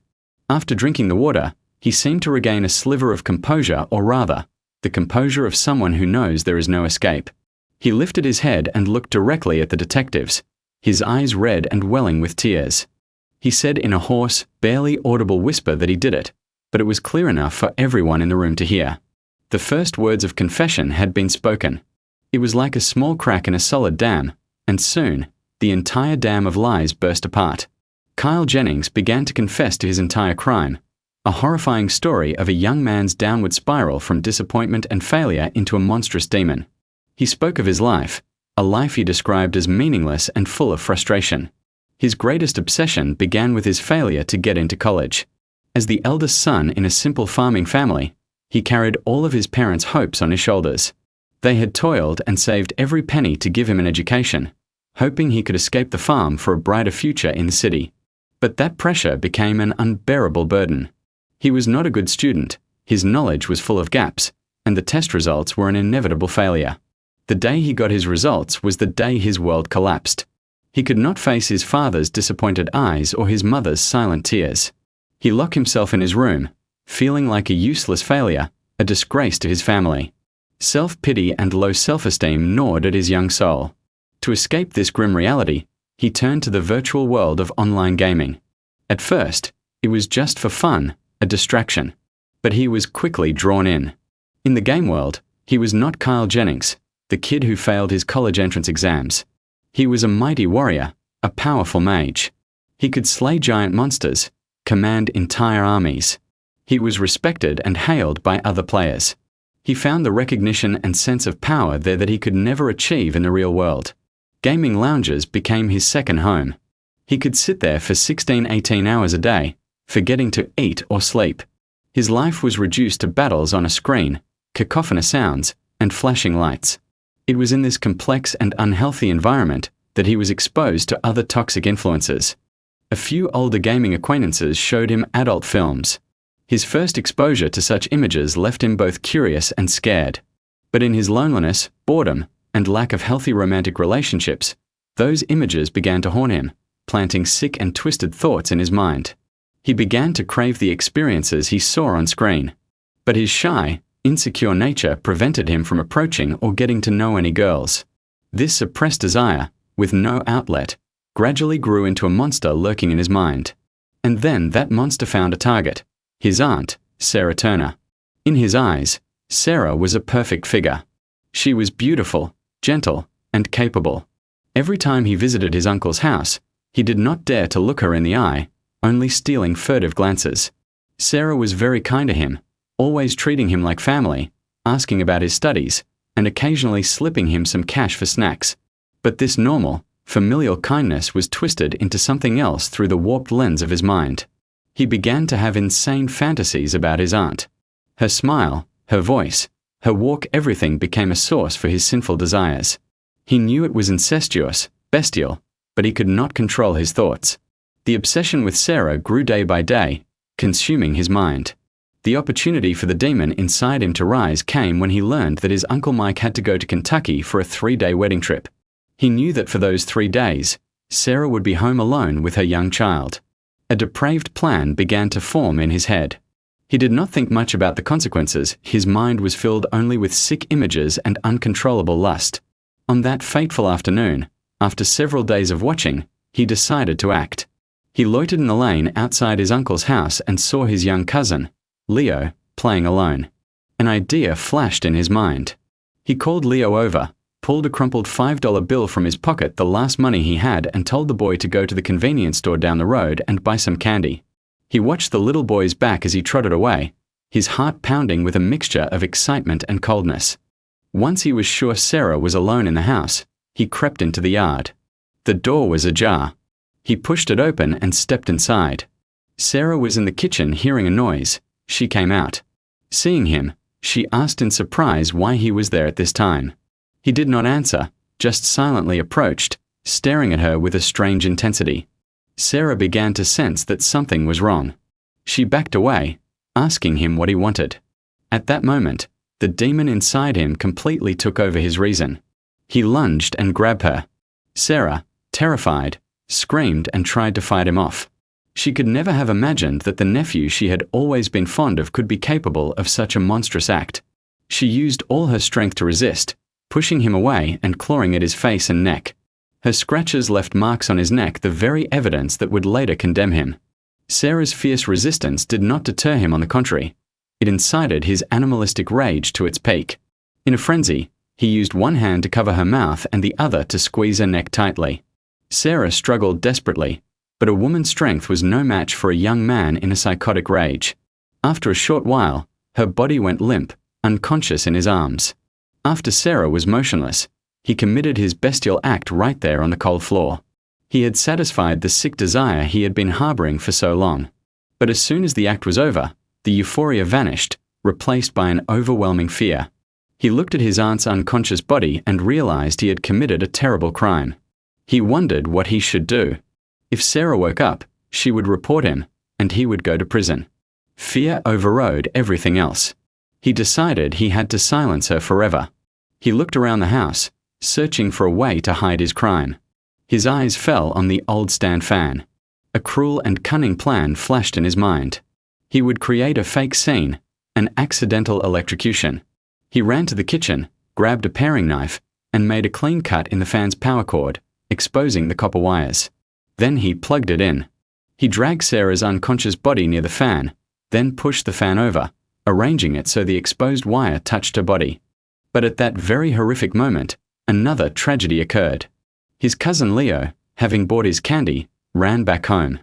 After drinking the water, he seemed to regain a sliver of composure, or rather, the composure of someone who knows there is no escape. He lifted his head and looked directly at the detectives, his eyes red and welling with tears. He said in a hoarse, barely audible whisper that he did it, but it was clear enough for everyone in the room to hear. The first words of confession had been spoken. It was like a small crack in a solid dam, and soon, the entire dam of lies burst apart. Kyle Jennings began to confess to his entire crime, a horrifying story of a young man's downward spiral from disappointment and failure into a monstrous demon. He spoke of his life, a life he described as meaningless and full of frustration. His greatest obsession began with his failure to get into college. As the eldest son in a simple farming family, he carried all of his parents' hopes on his shoulders. They had toiled and saved every penny to give him an education, hoping he could escape the farm for a brighter future in the city. But that pressure became an unbearable burden. He was not a good student, his knowledge was full of gaps, and the test results were an inevitable failure. The day he got his results was the day his world collapsed. He could not face his father's disappointed eyes or his mother's silent tears. He locked himself in his room, feeling like a useless failure, a disgrace to his family. Self-pity and low self-esteem gnawed at his young soul. To escape this grim reality, he turned to the virtual world of online gaming. At first, it was just for fun, a distraction. But he was quickly drawn in. In the game world, he was not Kyle Jennings, the kid who failed his college entrance exams. He was a mighty warrior, a powerful mage. He could slay giant monsters, command entire armies. He was respected and hailed by other players. He found the recognition and sense of power there that he could never achieve in the real world. Gaming lounges became his second home. He could sit there for 16-18 hours a day, forgetting to eat or sleep. His life was reduced to battles on a screen, cacophonous sounds, and flashing lights. It was in this complex and unhealthy environment that he was exposed to other toxic influences. A few older gaming acquaintances showed him adult films. His first exposure to such images left him both curious and scared. But in his loneliness, boredom, and lack of healthy romantic relationships, those images began to haunt him, planting sick and twisted thoughts in his mind. He began to crave the experiences he saw on screen. But his shy, insecure nature prevented him from approaching or getting to know any girls. This suppressed desire, with no outlet, gradually grew into a monster lurking in his mind. And then that monster found a target, his aunt, Sarah Turner. In his eyes, Sarah was a perfect figure. She was beautiful, gentle, and capable. Every time he visited his uncle's house, he did not dare to look her in the eye, only stealing furtive glances. Sarah was very kind to him, always treating him like family, asking about his studies, and occasionally slipping him some cash for snacks. But this normal, familial kindness was twisted into something else through the warped lens of his mind. He began to have insane fantasies about his aunt. Her smile, her voice, her walk, everything became a source for his sinful desires. He knew it was incestuous, bestial, but he could not control his thoughts. The obsession with Sarah grew day by day, consuming his mind. The opportunity for the demon inside him to rise came when he learned that his Uncle Mike had to go to Kentucky for a 3-day wedding trip. He knew that for those 3 days, Sarah would be home alone with her young child. A depraved plan began to form in his head. He did not think much about the consequences. His mind was filled only with sick images and uncontrollable lust. On that fateful afternoon, after several days of watching, he decided to act. He loitered in the lane outside his uncle's house and saw his young cousin, Leo, playing alone. An idea flashed in his mind. He called Leo over, pulled a crumpled $5 bill from his pocket, the last money he had, and told the boy to go to the convenience store down the road and buy some candy. He watched the little boy's back as he trotted away, his heart pounding with a mixture of excitement and coldness. Once he was sure Sarah was alone in the house, he crept into the yard. The door was ajar. He pushed it open and stepped inside. Sarah was in the kitchen hearing a noise. She came out. Seeing him, she asked in surprise why he was there at this time. He did not answer, just silently approached, staring at her with a strange intensity. Sarah began to sense that something was wrong. She backed away, asking him what he wanted. At that moment, the demon inside him completely took over his reason. He lunged and grabbed her. Sarah, terrified, screamed and tried to fight him off. She could never have imagined that the nephew she had always been fond of could be capable of such a monstrous act. She used all her strength to resist, pushing him away and clawing at his face and neck. Her scratches left marks on his neck, the very evidence that would later condemn him. Sarah's fierce resistance did not deter him, on the contrary. It incited his animalistic rage to its peak. In a frenzy, he used one hand to cover her mouth and the other to squeeze her neck tightly. Sarah struggled desperately, but a woman's strength was no match for a young man in a psychotic rage. After a short while, her body went limp, unconscious in his arms. After Sarah was motionless, he committed his bestial act right there on the cold floor. He had satisfied the sick desire he had been harboring for so long. But as soon as the act was over, the euphoria vanished, replaced by an overwhelming fear. He looked at his aunt's unconscious body and realized he had committed a terrible crime. He wondered what he should do. If Sarah woke up, she would report him, and he would go to prison. Fear overrode everything else. He decided he had to silence her forever. He looked around the house, searching for a way to hide his crime. His eyes fell on the old stand fan. A cruel and cunning plan flashed in his mind. He would create a fake scene, an accidental electrocution. He ran to the kitchen, grabbed a paring knife, and made a clean cut in the fan's power cord, exposing the copper wires. Then he plugged it in. He dragged Sarah's unconscious body near the fan, then pushed the fan over, arranging it so the exposed wire touched her body. But at that very horrific moment, another tragedy occurred. His cousin Leo, having bought his candy, ran back home.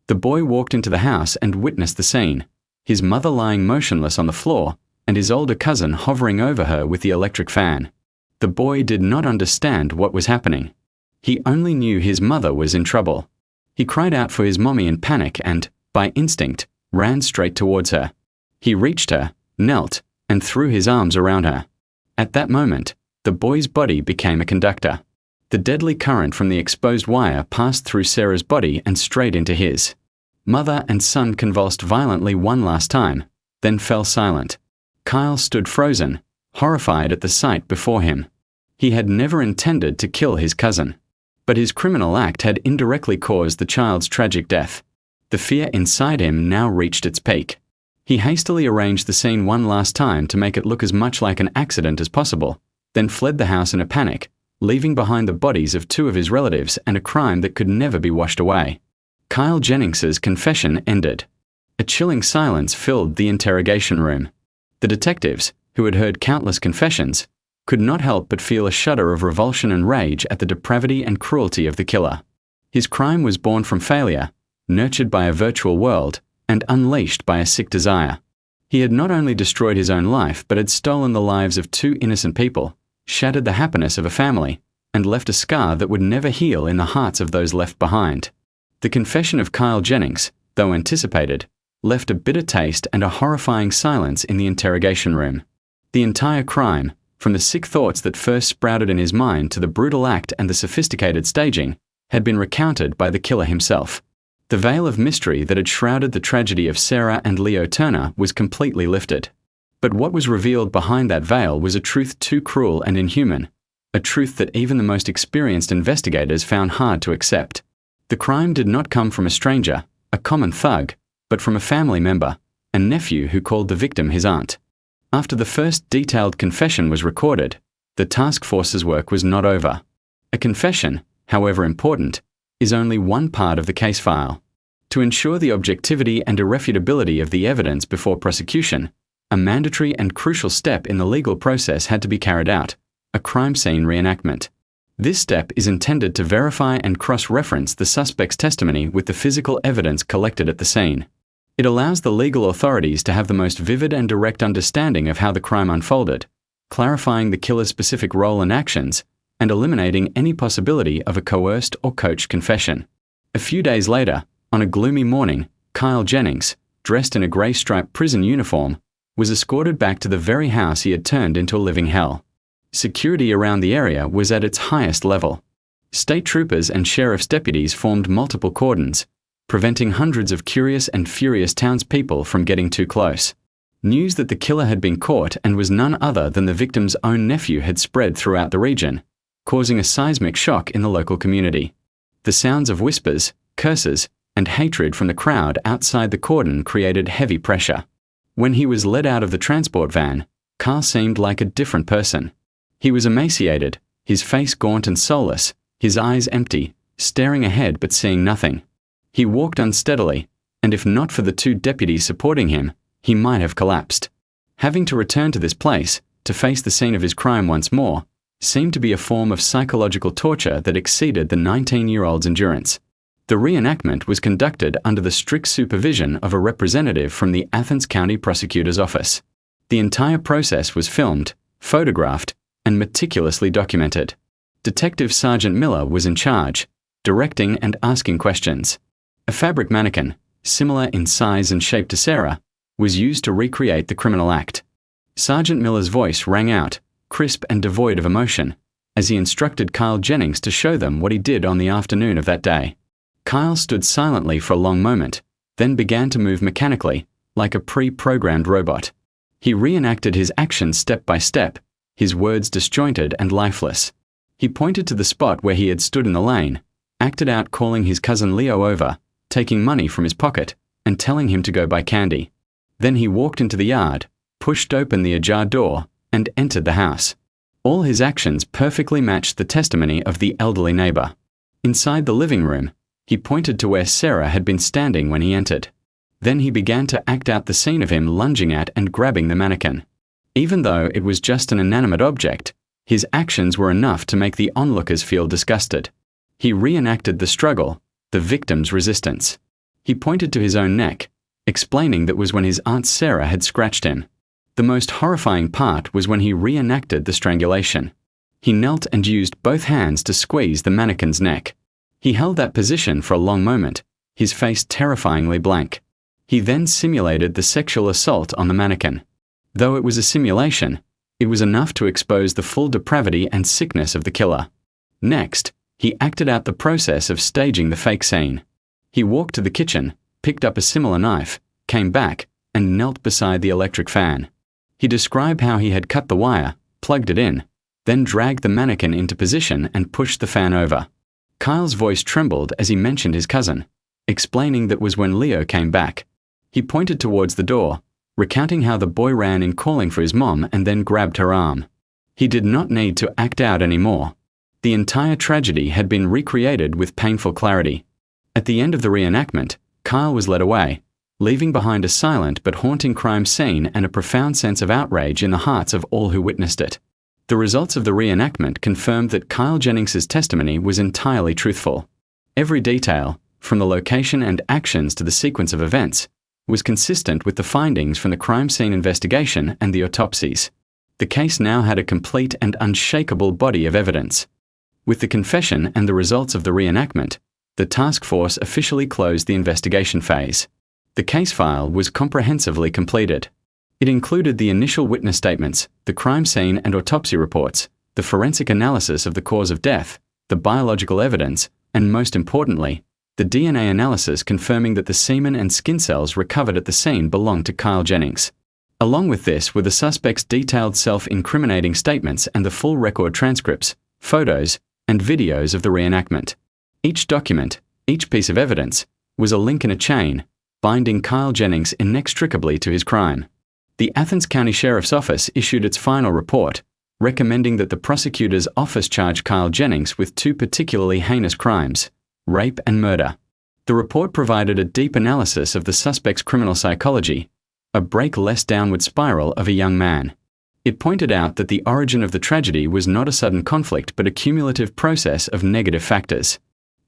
The boy walked into the house and witnessed the scene, his mother lying motionless on the floor and his older cousin hovering over her with the electric fan. The boy did not understand what was happening. He only knew his mother was in trouble. He cried out for his mommy in panic and, by instinct, ran straight towards her. He reached her, knelt, and threw his arms around her. At that moment, the boy's body became a conductor. The deadly current from the exposed wire passed through Sarah's body and straight into his. Mother and son convulsed violently one last time, then fell silent. Kyle stood frozen, horrified at the sight before him. He had never intended to kill his cousin, but his criminal act had indirectly caused the child's tragic death. The fear inside him now reached its peak. He hastily arranged the scene one last time to make it look as much like an accident as possible, then fled the house in a panic, leaving behind the bodies of two of his relatives and a crime that could never be washed away. Kyle Jennings's confession ended. A chilling silence filled the interrogation room. The detectives, who had heard countless confessions, could not help but feel a shudder of revulsion and rage at the depravity and cruelty of the killer. His crime was born from failure, nurtured by a virtual world, and unleashed by a sick desire. He had not only destroyed his own life but had stolen the lives of two innocent people, shattered the happiness of a family, and left a scar that would never heal in the hearts of those left behind. The confession of Kyle Jennings, though anticipated, left a bitter taste and a horrifying silence in the interrogation room. The entire crime, from the sick thoughts that first sprouted in his mind to the brutal act and the sophisticated staging, had been recounted by the killer himself. The veil of mystery that had shrouded the tragedy of Sarah and Leo Turner was completely lifted. But what was revealed behind that veil was a truth too cruel and inhuman, a truth that even the most experienced investigators found hard to accept. The crime did not come from a stranger, a common thug, but from a family member, a nephew who called the victim his aunt. After the first detailed confession was recorded, the task force's work was not over. A confession, however important, is only one part of the case file. To ensure the objectivity and irrefutability of the evidence before prosecution, a mandatory and crucial step in the legal process had to be carried out, a crime scene reenactment. This step is intended to verify and cross-reference the suspect's testimony with the physical evidence collected at the scene. It allows the legal authorities to have the most vivid and direct understanding of how the crime unfolded, clarifying the killer's specific role and actions, and eliminating any possibility of a coerced or coached confession. A few days later, on a gloomy morning, Kyle Jennings, dressed in a grey-striped prison uniform, was escorted back to the very house he had turned into a living hell. Security around the area was at its highest level. State troopers and sheriff's deputies formed multiple cordons, preventing hundreds of curious and furious townspeople from getting too close. News that the killer had been caught and was none other than the victim's own nephew had spread throughout the region, causing a seismic shock in the local community. The sounds of whispers, curses, and hatred from the crowd outside the cordon created heavy pressure. When he was led out of the transport van, Kyle seemed like a different person. He was emaciated, his face gaunt and soulless, his eyes empty, staring ahead but seeing nothing. He walked unsteadily, and if not for the two deputies supporting him, he might have collapsed. Having to return to this place, to face the scene of his crime once more, seemed to be a form of psychological torture that exceeded the 19-year-old's endurance. The reenactment was conducted under the strict supervision of a representative from the Athens County Prosecutor's Office. The entire process was filmed, photographed, and meticulously documented. Detective Sergeant Miller was in charge, directing and asking questions. A fabric mannequin, similar in size and shape to Sarah, was used to recreate the criminal act. Sergeant Miller's voice rang out, crisp and devoid of emotion, as he instructed Kyle Jennings to show them what he did on the afternoon of that day. Kyle stood silently for a long moment, then began to move mechanically, like a pre-programmed robot. He reenacted his actions step by step, his words disjointed and lifeless. He pointed to the spot where he had stood in the lane, acted out calling his cousin Leo over, taking money from his pocket, and telling him to go buy candy. Then he walked into the yard, pushed open the ajar door, and entered the house. All his actions perfectly matched the testimony of the elderly neighbor. Inside the living room, he pointed to where Sarah had been standing when he entered. Then he began to act out the scene of him lunging at and grabbing the mannequin. Even though it was just an inanimate object, his actions were enough to make the onlookers feel disgusted. He reenacted the struggle, the victim's resistance. He pointed to his own neck, explaining that was when his Aunt Sarah had scratched him. The most horrifying part was when he reenacted the strangulation. He knelt and used both hands to squeeze the mannequin's neck. He held that position for a long moment, his face terrifyingly blank. He then simulated the sexual assault on the mannequin. Though it was a simulation, it was enough to expose the full depravity and sickness of the killer. Next, he acted out the process of staging the fake scene. He walked to the kitchen, picked up a similar knife, came back, and knelt beside the electric fan. He described how he had cut the wire, plugged it in, then dragged the mannequin into position and pushed the fan over. Kyle's voice trembled as he mentioned his cousin, explaining that was when Leo came back. He pointed towards the door, recounting how the boy ran in calling for his mom and then grabbed her arm. He did not need to act out anymore. The entire tragedy had been recreated with painful clarity. At the end of the reenactment, Kyle was led away, leaving behind a silent but haunting crime scene and a profound sense of outrage in the hearts of all who witnessed it. The results of the reenactment confirmed that Kyle Jennings's testimony was entirely truthful. Every detail, from the location and actions to the sequence of events, was consistent with the findings from the crime scene investigation and the autopsies. The case now had a complete and unshakable body of evidence. With the confession and the results of the reenactment, the task force officially closed the investigation phase. The case file was comprehensively completed. It included the initial witness statements, the crime scene and autopsy reports, the forensic analysis of the cause of death, the biological evidence, and most importantly, the DNA analysis confirming that the semen and skin cells recovered at the scene belonged to Kyle Jennings. Along with this were the suspect's detailed self-incriminating statements and the full record transcripts, photos, and videos of the reenactment. Each document, each piece of evidence, was a link in a chain, binding Kyle Jennings inextricably to his crime. The Athens County Sheriff's Office issued its final report, recommending that the prosecutor's office charge Kyle Jennings with two particularly heinous crimes, rape and murder. The report provided a deep analysis of the suspect's criminal psychology, a break-less downward spiral of a young man. It pointed out that the origin of the tragedy was not a sudden conflict but a cumulative process of negative factors.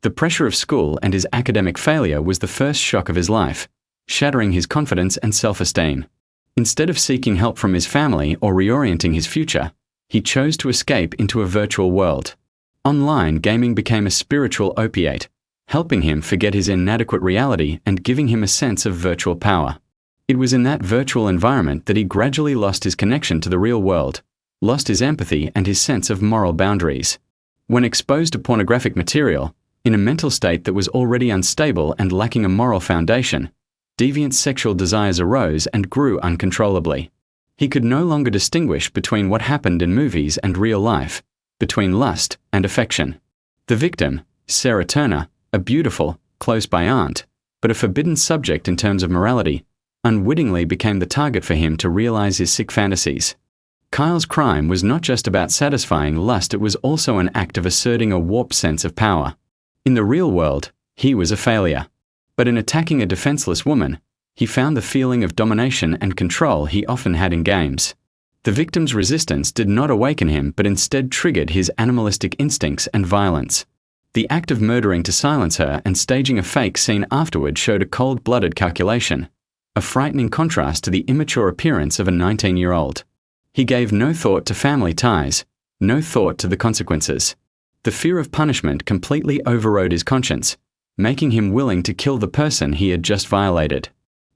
The pressure of school and his academic failure was the first shock of his life, shattering his confidence and self-esteem. Instead of seeking help from his family or reorienting his future, he chose to escape into a virtual world. Online gaming became a spiritual opiate, helping him forget his inadequate reality and giving him a sense of virtual power. It was in that virtual environment that he gradually lost his connection to the real world, lost his empathy and his sense of moral boundaries. When exposed to pornographic material, in a mental state that was already unstable and lacking a moral foundation, deviant sexual desires arose and grew uncontrollably. He could no longer distinguish between what happened in movies and real life, between lust and affection. The victim, Sarah Turner, a beautiful, close-by aunt, but a forbidden subject in terms of morality, unwittingly became the target for him to realize his sick fantasies. Kyle's crime was not just about satisfying lust, it was also an act of asserting a warped sense of power. In the real world, he was a failure. But in attacking a defenseless woman, he found the feeling of domination and control he often had in games. The victim's resistance did not awaken him, but instead triggered his animalistic instincts and violence. The act of murdering to silence her and staging a fake scene afterward showed a cold-blooded calculation, a frightening contrast to the immature appearance of a 19-year-old. He gave no thought to family ties, no thought to the consequences. The fear of punishment completely overrode his conscience, making him willing to kill the person he had just violated.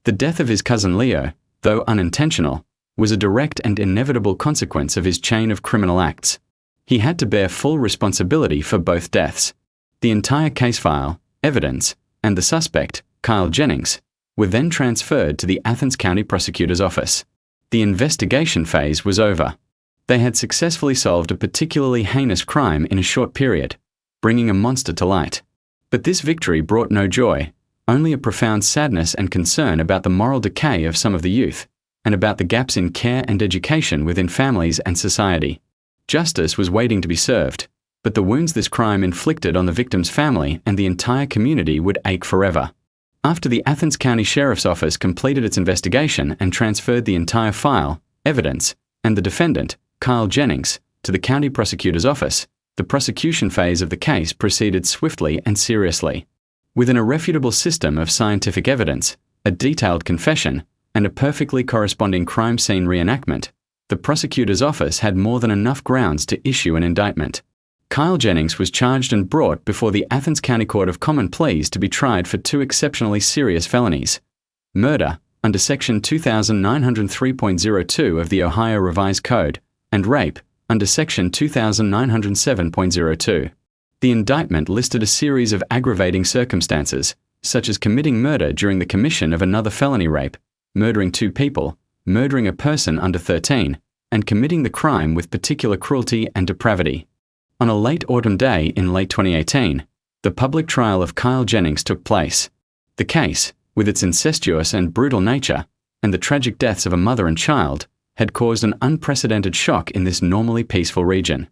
The death of his cousin Leo, though unintentional, was a direct and inevitable consequence of his chain of criminal acts. He had to bear full responsibility for both deaths. The entire case file, evidence, and the suspect, Kyle Jennings, were then transferred to the Athens County Prosecutor's Office. The investigation phase was over. They had successfully solved a particularly heinous crime in a short period, bringing a monster to light. But this victory brought no joy, only a profound sadness and concern about the moral decay of some of the youth, and about the gaps in care and education within families and society. Justice was waiting to be served, but the wounds this crime inflicted on the victim's family and the entire community would ache forever. After the Athens County Sheriff's Office completed its investigation and transferred the entire file, evidence, and the defendant, Kyle Jennings, to the county prosecutor's office, the prosecution phase of the case proceeded swiftly and seriously. With an irrefutable system of scientific evidence, a detailed confession, and a perfectly corresponding crime scene reenactment, the prosecutor's office had more than enough grounds to issue an indictment. Kyle Jennings was charged and brought before the Athens County Court of Common Pleas to be tried for 2 exceptionally serious felonies: murder, under Section 2903.02 of the Ohio Revised Code, and rape, under Section 2907.02. The indictment listed a series of aggravating circumstances, such as committing murder during the commission of another felony rape, murdering 2 people, murdering a person under 13, and committing the crime with particular cruelty and depravity. On a late autumn day in late 2018, the public trial of Kyle Jennings took place. The case, with its incestuous and brutal nature, and the tragic deaths of a mother and child, had caused an unprecedented shock in this normally peaceful region.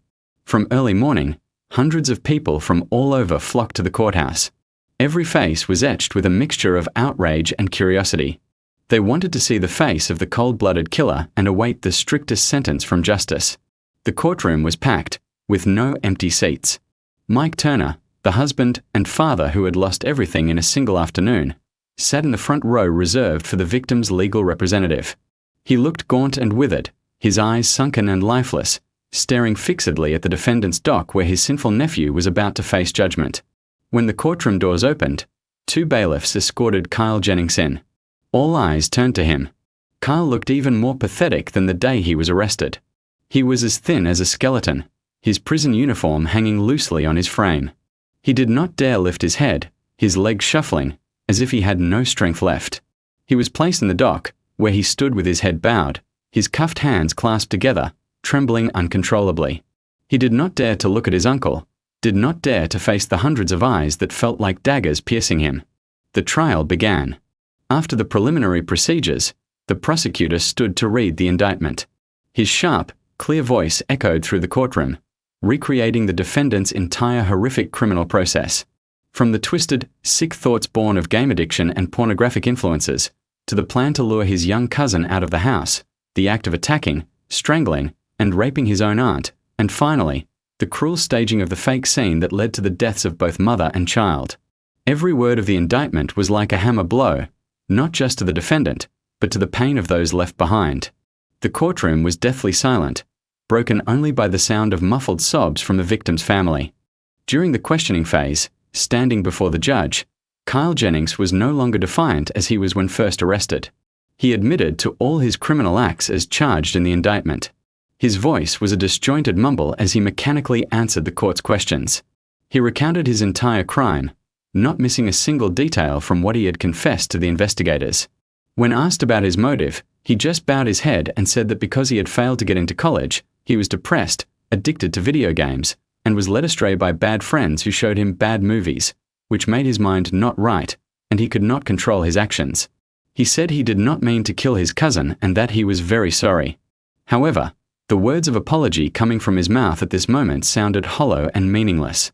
From early morning, hundreds of people from all over flocked to the courthouse. Every face was etched with a mixture of outrage and curiosity. They wanted to see the face of the cold-blooded killer and await the strictest sentence from justice. The courtroom was packed, with no empty seats. Mike Turner, the husband and father who had lost everything in a single afternoon, sat in the front row reserved for the victim's legal representative. He looked gaunt and withered, his eyes sunken and lifeless, staring fixedly at the defendant's dock where his sinful nephew was about to face judgment. When the courtroom doors opened, 2 bailiffs escorted Kyle Jennings in. All eyes turned to him. Kyle looked even more pathetic than the day he was arrested. He was as thin as a skeleton, his prison uniform hanging loosely on his frame. He did not dare lift his head, his legs shuffling, as if he had no strength left. He was placed in the dock, where he stood with his head bowed, his cuffed hands clasped together, trembling uncontrollably. He did not dare to look at his uncle, did not dare to face the hundreds of eyes that felt like daggers piercing him. The trial began. After the preliminary procedures, the prosecutor stood to read the indictment. His sharp, clear voice echoed through the courtroom, recreating the defendant's entire horrific criminal process. From the twisted, sick thoughts born of game addiction and pornographic influences, to the plan to lure his young cousin out of the house, the act of attacking, strangling, and raping his own aunt, and finally, the cruel staging of the fake scene that led to the deaths of both mother and child. Every word of the indictment was like a hammer blow, not just to the defendant, but to the pain of those left behind. The courtroom was deathly silent, broken only by the sound of muffled sobs from the victim's family. During the questioning phase, standing before the judge, Kyle Jennings was no longer defiant as he was when first arrested. He admitted to all his criminal acts as charged in the indictment. His voice was a disjointed mumble as he mechanically answered the court's questions. He recounted his entire crime, not missing a single detail from what he had confessed to the investigators. When asked about his motive, he just bowed his head and said that because he had failed to get into college, he was depressed, addicted to video games, and was led astray by bad friends who showed him bad movies, which made his mind not right, and he could not control his actions. He said he did not mean to kill his cousin and that he was very sorry. However, the words of apology coming from his mouth at this moment sounded hollow and meaningless.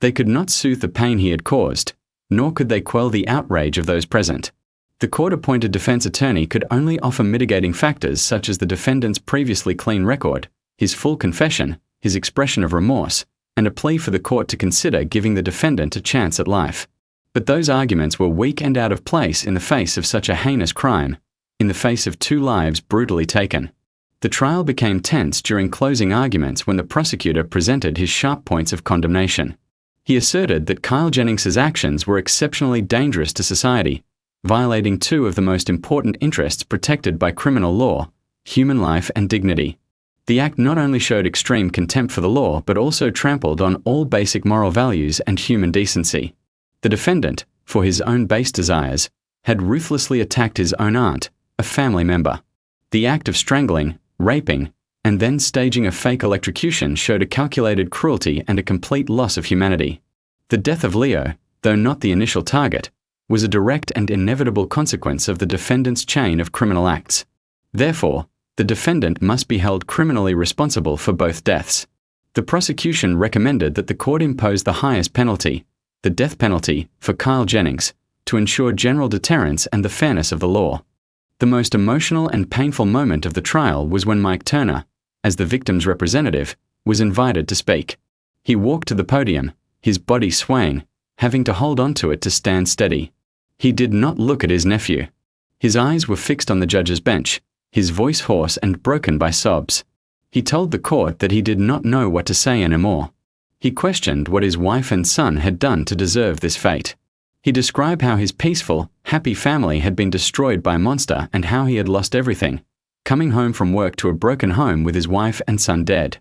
They could not soothe the pain he had caused, nor could they quell the outrage of those present. The court-appointed defense attorney could only offer mitigating factors such as the defendant's previously clean record, his full confession, his expression of remorse, and a plea for the court to consider giving the defendant a chance at life. But those arguments were weak and out of place in the face of such a heinous crime, in the face of 2 lives brutally taken. The trial became tense during closing arguments when the prosecutor presented his sharp points of condemnation. He asserted that Kyle Jennings's actions were exceptionally dangerous to society, violating 2 of the most important interests protected by criminal law, human life and dignity. The act not only showed extreme contempt for the law but also trampled on all basic moral values and human decency. The defendant, for his own base desires, had ruthlessly attacked his own aunt, a family member. The act of strangling, raping, and then staging a fake electrocution showed a calculated cruelty and a complete loss of humanity. The death of Leo, though not the initial target, was a direct and inevitable consequence of the defendant's chain of criminal acts. Therefore, the defendant must be held criminally responsible for both deaths. The prosecution recommended that the court impose the highest penalty, the death penalty, for Kyle Jennings, to ensure general deterrence and the fairness of the law. The most emotional and painful moment of the trial was when Mike Turner, as the victim's representative, was invited to speak. He walked to the podium, his body swaying, having to hold onto it to stand steady. He did not look at his nephew. His eyes were fixed on the judge's bench, his voice hoarse and broken by sobs. He told the court that he did not know what to say anymore. He questioned what his wife and son had done to deserve this fate. He described how his peaceful, happy family had been destroyed by a monster and how he had lost everything, coming home from work to a broken home with his wife and son dead.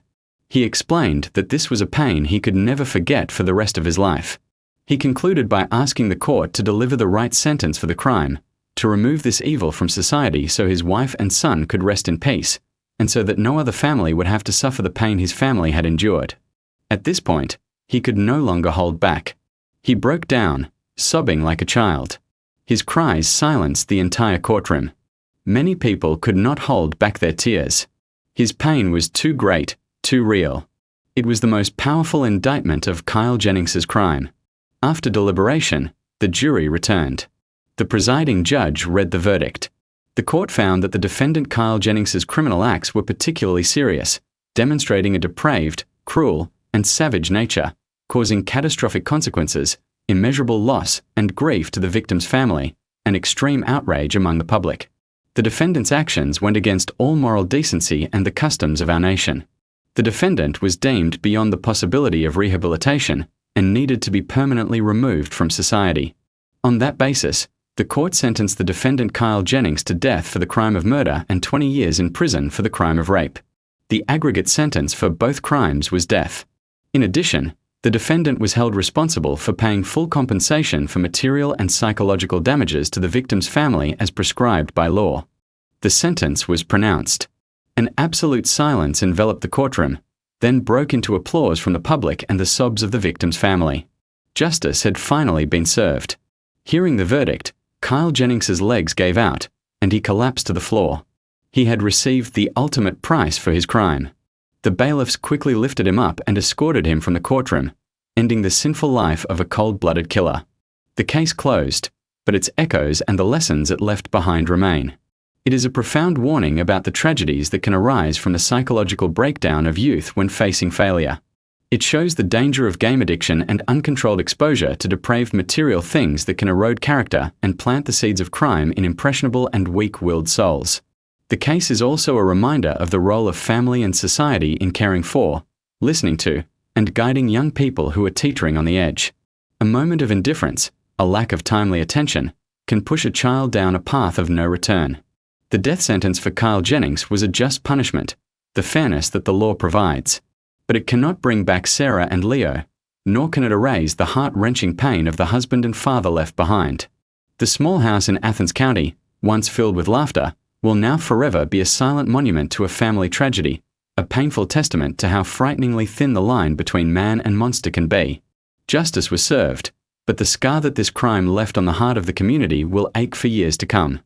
He explained that this was a pain he could never forget for the rest of his life. He concluded by asking the court to deliver the right sentence for the crime, to remove this evil from society so his wife and son could rest in peace, and so that no other family would have to suffer the pain his family had endured. At this point, he could no longer hold back. He broke down, sobbing like a child. His cries silenced the entire courtroom. Many people could not hold back their tears. His pain was too great, too real. It was the most powerful indictment of Kyle Jennings's crime. After deliberation, the jury returned. The presiding judge read the verdict. The court found that the defendant Kyle Jennings's criminal acts were particularly serious, demonstrating a depraved, cruel, and savage nature, causing catastrophic consequences, immeasurable loss and grief to the victim's family, and extreme outrage among the public. The defendant's actions went against all moral decency and the customs of our nation. The defendant was deemed beyond the possibility of rehabilitation and needed to be permanently removed from society. On that basis, the court sentenced the defendant Kyle Jennings to death for the crime of murder and 20 years in prison for the crime of rape. The aggregate sentence for both crimes was death. In addition, the defendant was held responsible for paying full compensation for material and psychological damages to the victim's family as prescribed by law. The sentence was pronounced. An absolute silence enveloped the courtroom, then broke into applause from the public and the sobs of the victim's family. Justice had finally been served. Hearing the verdict, Kyle Jennings's legs gave out, and he collapsed to the floor. He had received the ultimate price for his crime. The bailiffs quickly lifted him up and escorted him from the courtroom, ending the sinful life of a cold-blooded killer. The case closed, but its echoes and the lessons it left behind remain. It is a profound warning about the tragedies that can arise from the psychological breakdown of youth when facing failure. It shows the danger of game addiction and uncontrolled exposure to depraved material things that can erode character and plant the seeds of crime in impressionable and weak-willed souls. The case is also a reminder of the role of family and society in caring for, listening to, and guiding young people who are teetering on the edge. A moment of indifference, a lack of timely attention, can push a child down a path of no return. The death sentence for Kyle Jennings was a just punishment, the fairness that the law provides. But it cannot bring back Sarah and Leo, nor can it erase the heart-wrenching pain of the husband and father left behind. The small house in Athens County, once filled with laughter, will now forever be a silent monument to a family tragedy, a painful testament to how frighteningly thin the line between man and monster can be. Justice was served, but the scar that this crime left on the heart of the community will ache for years to come.